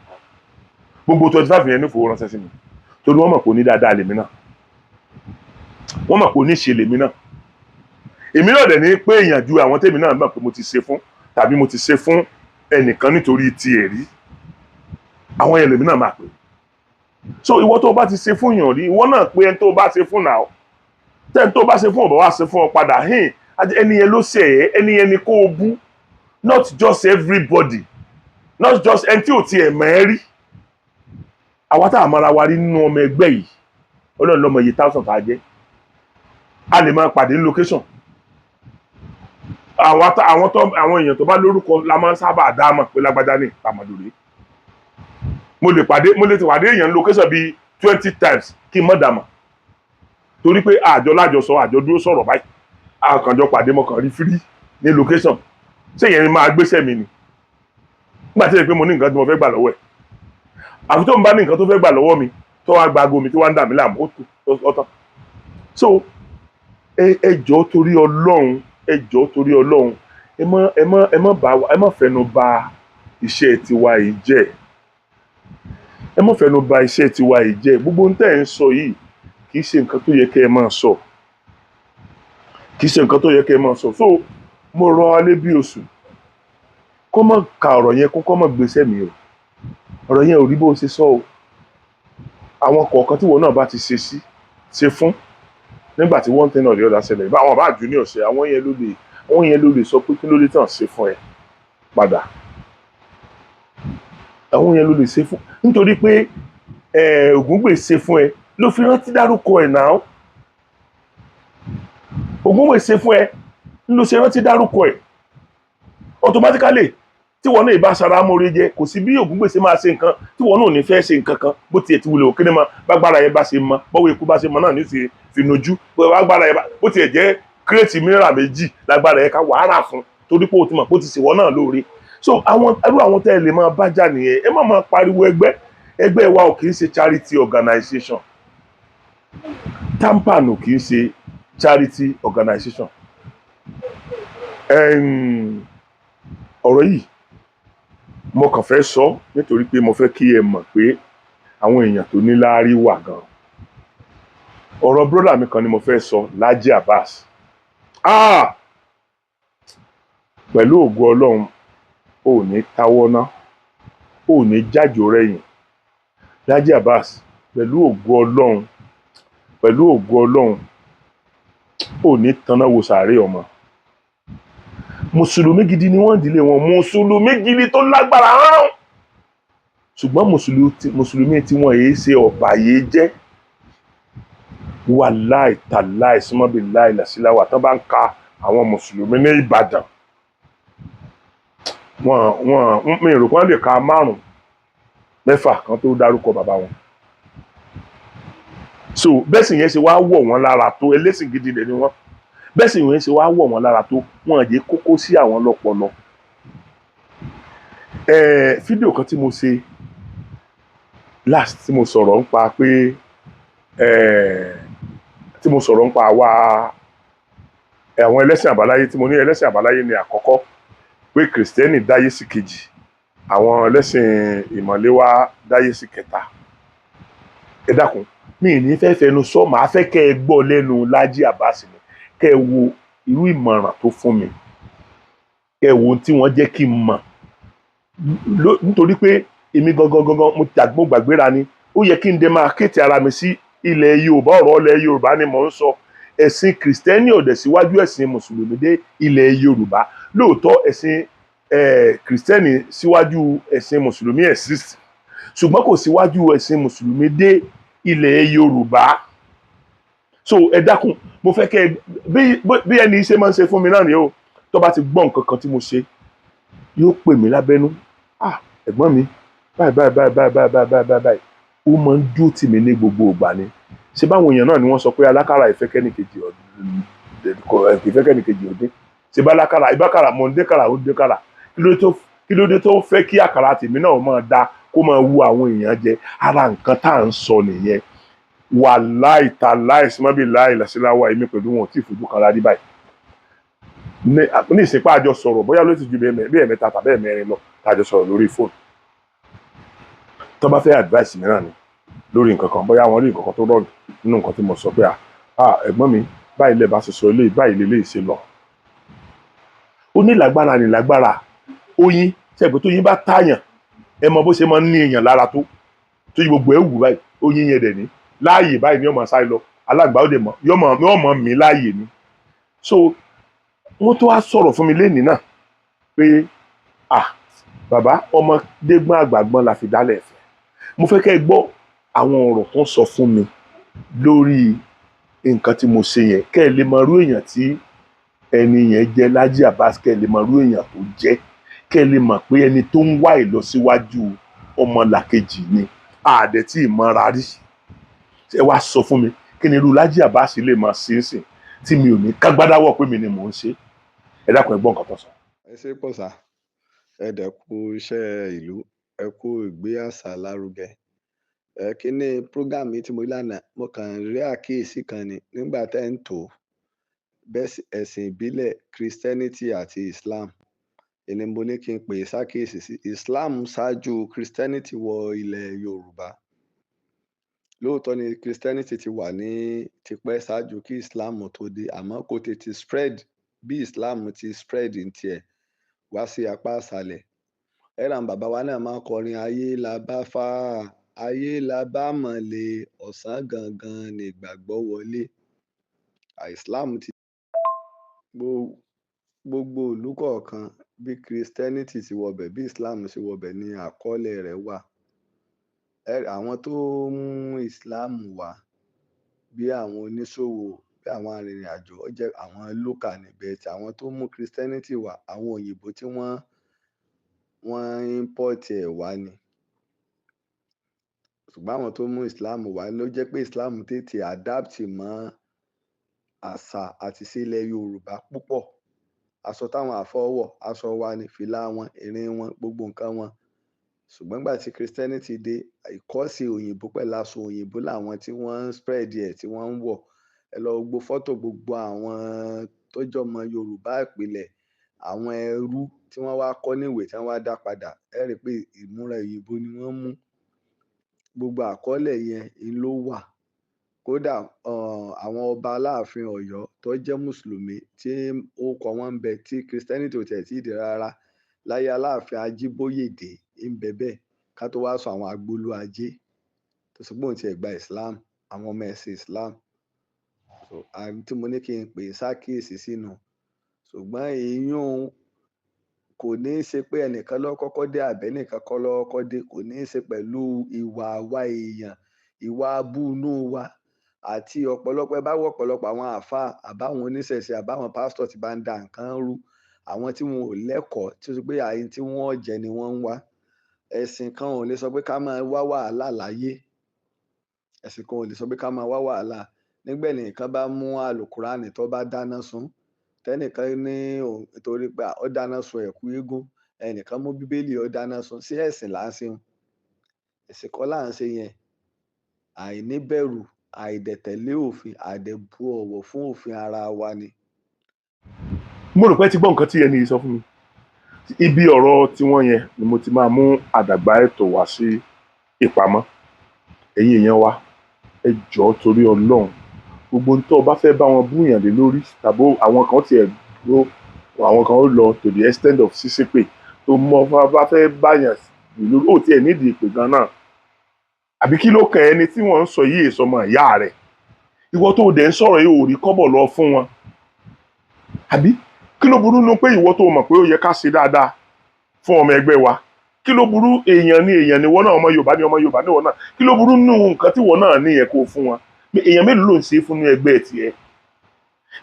gbogbo 25 yẹn ní fowó ránṣẹ́ sí mi torí wọ́n mọ̀ pé ní dáadáa lèmi náà wọ́n mọ̀ pé ní ṣe lèmi náà èmi náà dẹ̀ ní pé èèyàn ju àwọn tèmi náà mọ̀ pé mo ti ṣe fún tàbí mo ti ṣe fún ẹnìkan nítorí ti èrí àwọn yẹn lèmi náà máa pè so ìwọ tó bá ti ṣe fún yàn rí ìwọ náà pé ẹni tó bá ṣe fún náà tẹ́ni tó bá ṣe fún ọ̀bọ̀ wá ṣe fún ọ padà ẹni yẹn ló ṣe ẹni yẹn ni kó o bú not just everybody not just ẹni tí ò tiẹ̀ mọ̀ ẹ́ rí àwa tá a mara wa rí nínú ọmọ ẹgbẹ́ yìí Ọlọ́run lọ́mọ iye 1000 tá a jẹ́ a lè máa pàdé ní location àwọn èèyàn tó bá lórúkọ la máa ń sábà dá mọ̀ pé lágbájá ní àmọ̀dòrè mo lè ti pàdé èèyàn ní location bíi 20 times kí n mọ̀ dà mọ̀ torí pé àjọ lájọsọ àjọ dúró sọ̀rọ̀ báyìí àkànjọ pàdé mọ̀kàn rí free ní location ṣé ìyẹn máa gbéṣẹ́ mi ni nígbà tí ẹ pé mo ní nǹkan tí mo fẹ́ gbà lọ́wọ́ ẹ̀ àfi tó ń bá ní nǹkan tó fẹ́ gbà lọ́wọ́ mi tó wá gba ago mi tí wá ń dà mí láàmú ọ̀tọ̀ so ẹ jọ̀ọ́ torí Ọlọ́run ẹ má fẹnu bà iṣẹ́ tiwa yìí jẹ́ ẹ má fẹnu bà iṣẹ́ tiwa yìí jẹ́ gbogbo ń tẹ́ ń sọ yìí kì í ṣe nǹkan tó yẹ kẹ́ ẹ máa sọ kì í ṣe nǹkan tó yẹ kẹ́ ẹ máa sọ. So mo rọ alebiosu kó má ka ọ̀rọ̀ yẹn kó má gbèsè mi o, ọ̀rọ̀ yẹn ò rí bó ṣe sọ o. àwọn kọ̀ọ̀kan tí wọn náà bá ti ṣe fún nígbà tí one thing or the other ṣẹlẹ̀ báwọn bá junior ṣe àwọn yẹn ló lè sọ pé kí ló dé tàn ṣe fún ẹ padà. àwọn yẹn ló lè ṣe fún nítorí pé Ògúngbè ṣe fún ẹ ló fi rántí dárúkọ ẹ náà. Ògúngbè ṣe fún ẹ ló ṣe rántí dárúkọ ẹ automatically tí wọn náà ìbá sara amóore jẹ kò sí bí Ògúngbè ṣe máa ṣe nǹkan tí wọn náà ní fẹ́ ṣe nǹkan kan bó tiẹ̀ ti wulẹ̀ òkèlè mọ bágbára yẹn bá ṣe mọ bọ́wọ́ ikú bá ṣe mọ náà ní ti fi nojú bágbára yẹn bó tiẹ̀ jẹ́ kírètì mìíràn méjì lágbára yẹn ká wàhálà fún torí pé o ti mọ̀ pé o ti ṣèwọ́ náà lóore. So àwọn tẹ́ ẹ lè máa bájà nìyẹn ẹ má máa pariwo ẹgbẹ́ wa ò kì í ṣe charity organization, tampan ò kì í ṣe charity organization. ọ̀rọ̀ yìí mo kàn fẹ́ sọ nítorí pé mo fẹ́ kí ẹ mọ̀ pé àwọn èèyàn tó ní láárí wà gan. ọ̀rọ̀ brọ́dà mi kan ni mo fẹ́ sọ, Laji Abbas. pẹ̀lú ògo Ọlọ́run ò ní táwọ́ ná, ò ní jájò rẹ̀yìn. Laji Abbas pẹ̀lú ògo Ọlọ́run ò ní tanná wo sàárè ọmọ. Mùsùlùmí gidi ni wọ́n ìdílé wọn, mùsùlùmí gidi tó lágbára rán. ṣùgbọ́n mùsùlùmí tí wọ́n èé ṣe ọ̀bàyéjẹ́ wàláì tàláì súnmọ́bì láì làṣíláwà tán bá ń ka àwọn mùsùlùmí ní Ìbàdàn mi rò wọ́n lè ka 5 6 kan tó dárúkọ bàbá wọn. so bẹ́sìn yẹn ṣe wá wọ̀ wọ́n lára tó, ẹlẹ́sìn gidi dẹ̀ ni wọ́n, bẹ́sìn yẹn ṣe wá wọ̀ wọ́n lára tó wọ́n àjẹ́ kókó sí àwọn lọ́pọlọ. fídíò kan tí mo ṣe last tí mo sọ̀rọ̀ ń pa pé tí mo sọ̀rọ̀ ń pa àwọn ẹlẹ́sìn àbáláyé tí mo ní ẹlẹ́sìn àbáláyé ni àkọ́kọ́ pé kìrìsìtẹ́nì dáyé sí kejì àwọn ẹlẹ́sìn ìmọ̀lé wa dáyé sí kẹta. ẹ dákun mi ì ní fẹ́ fẹnu sọ màá fẹ́ kẹ́ ẹ gbọ́ lẹ́nu Laji Abbas ni kẹ́ ẹ wo irú ìmọ̀ràn tó fún mi kẹ́ ẹ wo tí wọ́n jẹ́ kí n mọ̀ nítorí pé èmi gangan mo gbàgbéra ni ó yẹ kí n dé máa kéte ara mi sí ilẹ̀ Yorùbá. ọ̀rọ̀ ilẹ̀ Yorùbá ni mò ń sọ. ẹ̀sìn kìrìsìtẹ́nì ò dẹ̀ síwájú ẹ̀sìn mùsùlùmí dé ilẹ̀ Yorùbá. lóòótọ́ ẹ̀sìn kìrìsìtẹ́nì síwájú ẹ̀sìn mùsùlùmí exist ṣùgbọ́n kò síwájú ẹ̀sìn mùsùlùmí dé ilẹ̀ Yorùbá. so ẹ dákun mo fẹ́ kẹ́ bí ẹni ṣe máa ń ṣe fún mi náà ni o tó bá ti gbọ́ nǹkan kan tí mo ṣe yóò pè mí lábẹ́nú ẹ̀gbọ́n mi báyìí ó máa ń dúró tì mí ní gbogbo ìgbà ni. ṣé báwọn èèyàn náà ni wọ́n sọ pé alákàrà ìfẹ́kẹ́nìkejì òde ṣé bá alákàrà ìbákàrà mọ̀ ń dékàrà ó dékàrà kí ló dé tó fẹ́ kí àkàrà tèmi náà máa da kó máa wu àwọn èèyàn jẹ. ara nǹkan tá à ń sọ nìyẹn. wàláì tàláì símọ́bì láì làṣíláwà èmi pẹ̀lú wọn ò tí ì fojú kan rárí báyìí. ní ìsìnpá àjọ sọ̀rọ̀ bóyá ló ti ju bí ẹ̀mẹ́ta tàbí ẹ̀mẹ́rin lọ tàjọ sọ̀rọ̀ lórí fóònù. tó bá fẹ́ advice mìíràn ni lórí nǹkan kan bóyá wọ́n rí nǹkan kan tó rọrùn nínú nǹkan tí mo sọ pé ẹ̀gbọ́n mi báyìí lẹ́ẹ̀ bá ṣe sọ eléyìí báyìí lélẹ́yìí ṣe lọ. ó ní lágbára ní lágbára oyin ṣẹ́gbẹ́ tó yín bá tààyàn ẹ mọ bó ṣe máa ń ní èèyàn lára tó yí gbogbo ẹ̀ wù báyìí oyin yẹn dẹ̀ ní láàyè báyìí ni ọmọ sáré lọ alágbà ó dẹ̀ mọ yọmọ mi láàyè ni. so wọ́n tó wá sọ̀rọ̀ fún mi lénìí náà pé bàbá ọmọdé gbọ́n àgbàgbọ́n la fi dálẹ̀ ẹ̀fẹ̀. mo fẹ́ kẹ́ ẹ gbọ́ àwọn ọ̀rọ̀ tó ń sọ fún mi lórí nǹkan tí mo ṣe yẹn kẹ́ ẹ lè mọ irú èèyàn tí ẹni yẹn jẹ́ Laji Abbas, kẹ́ ẹ lè mọ irú èèyàn tó jẹ́, kẹ́ ẹ lè mọ̀ pé ẹni tó ń wá ìlọsíwájú ọmọlàkejì ni àdẹ tí ìmọ̀ra rí. ẹ wá sọ fún mi kí ni irú Laji Abbas lè máa ṣe é sìn tí mi ò ní kágbádáwọ̀ pé mi ni mò ń ṣe. ẹ dákun ẹ gbọ́ nǹkan tó sọ. ẹ ṣe pọ̀ sá ẹ dẹ̀ kú iṣẹ́ ìlú ẹ kú ìgbé àṣà lárugẹ. kí ni program yìí tí mo lánàá mo kàn rí àkíyèsí kan ni nígbà tẹ́ ń tò bẹ́ẹ̀ ẹ̀sìn ìbílẹ̀ Christianity àti Islam ẹni mo ní kí n pè é ṣàkíyèsí sí Islam ṣáájú Christianity wọ ilẹ̀ Yorùbá lóòótọ́ ni Christianity ti wà ní tipẹ́ ṣáájú kí Islam tó dé àmọ́ kò tètè spread bí Islam ti spread ní tiẹ̀ wá sí apá àṣálẹ̀. ẹ̀ràn bàbá wa náà máa ń kọrin ayé la bá fà á ayé la bá mọ̀lẹ́ ọ̀sán gangan ní ìgbàgbọ́ wọlé. Islam ti gbogbo ìlú kọ̀ọ̀kan bí Christianity ti wọbẹ̀ bí Islam ṣe wọbẹ̀ ní àkọọ́lẹ̀ rẹ̀ wà. àwọn tó mú Islam wá bí àwọn oníṣòwò bí àwọn arìnrìn-àjò ó jẹ́ àwọn local níbẹ̀ tí àwọn tó mú Christianity wá àwọn òyìnbó tí wọ́n import ẹ̀ wá ni. ṣùgbọ́n àwọn tó mú Islam wá ló jẹ́ pé Islam tètè adapt mọ́ àṣà àti ìṣẹ̀lẹ̀ Yorùbá púpọ̀. aṣọ táwọn àfọwọ́ aṣọ wa ni fìlà wọn ìrìn wọn gbogbo nǹkan wọn. ṣùgbọ́n nígbà tí Christianity dé ìkọ́sí òyìnbó pẹ̀lú aṣọ òyìnbó làwọn tí wọ́n ń spread ẹ̀ tí wọ́n ń wọ̀. ẹ lọ gbogbo fọ́tò gbogbo àwọn tó jọmọ Yorùbá ìpìlẹ̀ àwọn ẹrú tí wọ́n wá kọ́ níwèé tí wọ́n wá dá padà ẹ rí i pé ìmúra òyìnbó ni wọ́n mú. gbogbo àkọọ́lẹ̀ yẹn ló wà. kódà àwọn ọba Aláàfin Ọ̀yọ́ tó jẹ́ mùsùlùmí tí ó kọ wọ́n ń bẹ tí Christianity ò tẹ̀ tí ì dé rárá láyé Aláàfin Ajíbóyèdé ń bẹ bẹ́ẹ̀ ká tó wá sọ àwọn agbolú ajé tó sì gbóhùn tí ẹ̀ gba Islam àwọn ọmọ ẹ̀sìn Islam. tí mo ní kí n pè sákìyèsí sínú ṣùgbọ́n èèyàn kò ní í ṣe pé ẹnìkan ló kọ́kọ́ dé àbẹ́nìkan kọ́ ló kọ́kọ́ dé kò ní í ṣe pẹ̀lú ìwà àwa èèyàn ìwà abúnú wa àti ọ̀pọ̀lọpọ̀ ẹ bá wọ ọ̀pọ̀lọpọ̀ àwọn àáfàá àbáwọn oníṣẹ̀ṣe àbáwọn pásítọ̀ tí bá ń da nǹkan rú àwọn tí wọn ò lẹ́kọ̀ọ́ tí ó sọ pé àyè tí wọ́n jẹ ni wọ́n ń wá. ẹ̀sìn kan ò lè sọ pé ká máa wá wàhálà láyé ẹ̀sìn kan ò lè sọ pé ká máa wá wàhálà. nígbà nìkan bá mú àlùkùránì tó bá dáná sun tẹ́nìkan ní nítorí pé ó dáná sun ẹ̀kú eégún ẹnìkan mú bíbélì ó dáná sun sí ẹ̀sìn là ń ṣe ẹ̀sìn kọ́ là ń ṣe yẹn. àìníbẹ̀rù àìdẹ̀tẹ̀lé òfin àdẹ̀bù ọ̀wọ̀ fún òfin ara wa ni. mo rò pé ti gbọ́ nǹkan tí ẹni yìí sọ fún mi ibi ọ̀rọ̀ tiwọn yẹn ni mo ti máa mú àdàgbà ètò wá sí ìpamọ́. ẹ̀yin èèyàn wa ẹ jọ̀ọ́ torí Ọlọ́run gbogbo ohun tó o bá fẹ́ bá wọn búyàn lé lórí tàbí àwọn kan tiẹ̀ ló àwọn kan ó lọ to the extent of sísèpè tó mọ bá fẹ́ báyàn lórí ó tiẹ̀ nídìí ìpè gan náà àbí kí ló kàn ẹni tí wọ́n ń sọ yìí sọmọ ìyá rẹ̀ ìwọ tó o dẹ̀ ń sọ̀rọ̀ yìí ò rí kọ́bọ̀ lọ fún wọn àbí kí ló burú nínú pé ìwọ tó o mọ̀ pé ó yẹ ká ṣe dáadáa fún ọmọ ẹgbẹ́ wa kí ló burú èèyàn ni wọ́n náà ọmọ Yorùbá ni wọ́n náà kí ló burú nínú nǹkan tí wọ́n náà ní yẹn kó o fún wọn pé èèyàn mélòó ló ń ṣe fún ẹgbẹ́ tiẹ̀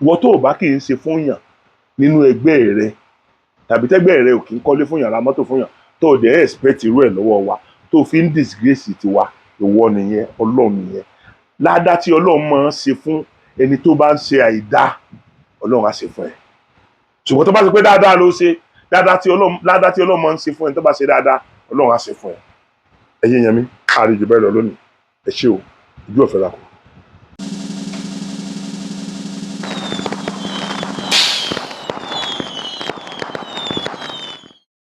ìwọ tó o bá kì í ṣe fún yàn nínú ẹgbẹ́ rẹ tàbí tẹ́gbẹ́ rẹ ò kì í kọ́lé fún yàn ra mọ́tò fún yàn tó o dẹ̀ expect irú ẹ̀ lọ́wọ́ wa tó o fi ń disgrace tiwa ìwọ nìyẹn Ọlọ́run nìyẹn ládá tí Ọlọ́run máa ń ṣe fún ẹni tó bá ń ṣe àìdá Ọlọ́run á ṣe fún ẹ ṣùgbọ́n tó bá ṣe pé dáadáa ló ṣe ládá tí Ọlọ́run máa ń ṣe fún ẹni tó bá ṣe dáadáa Ọlọ́run á ṣe fún ẹ ẹ̀yin èèyàn mi àríjù bẹ́ẹ̀ lọ lónìí ẹ ṣé o ojú ọ̀fẹ́ la kù.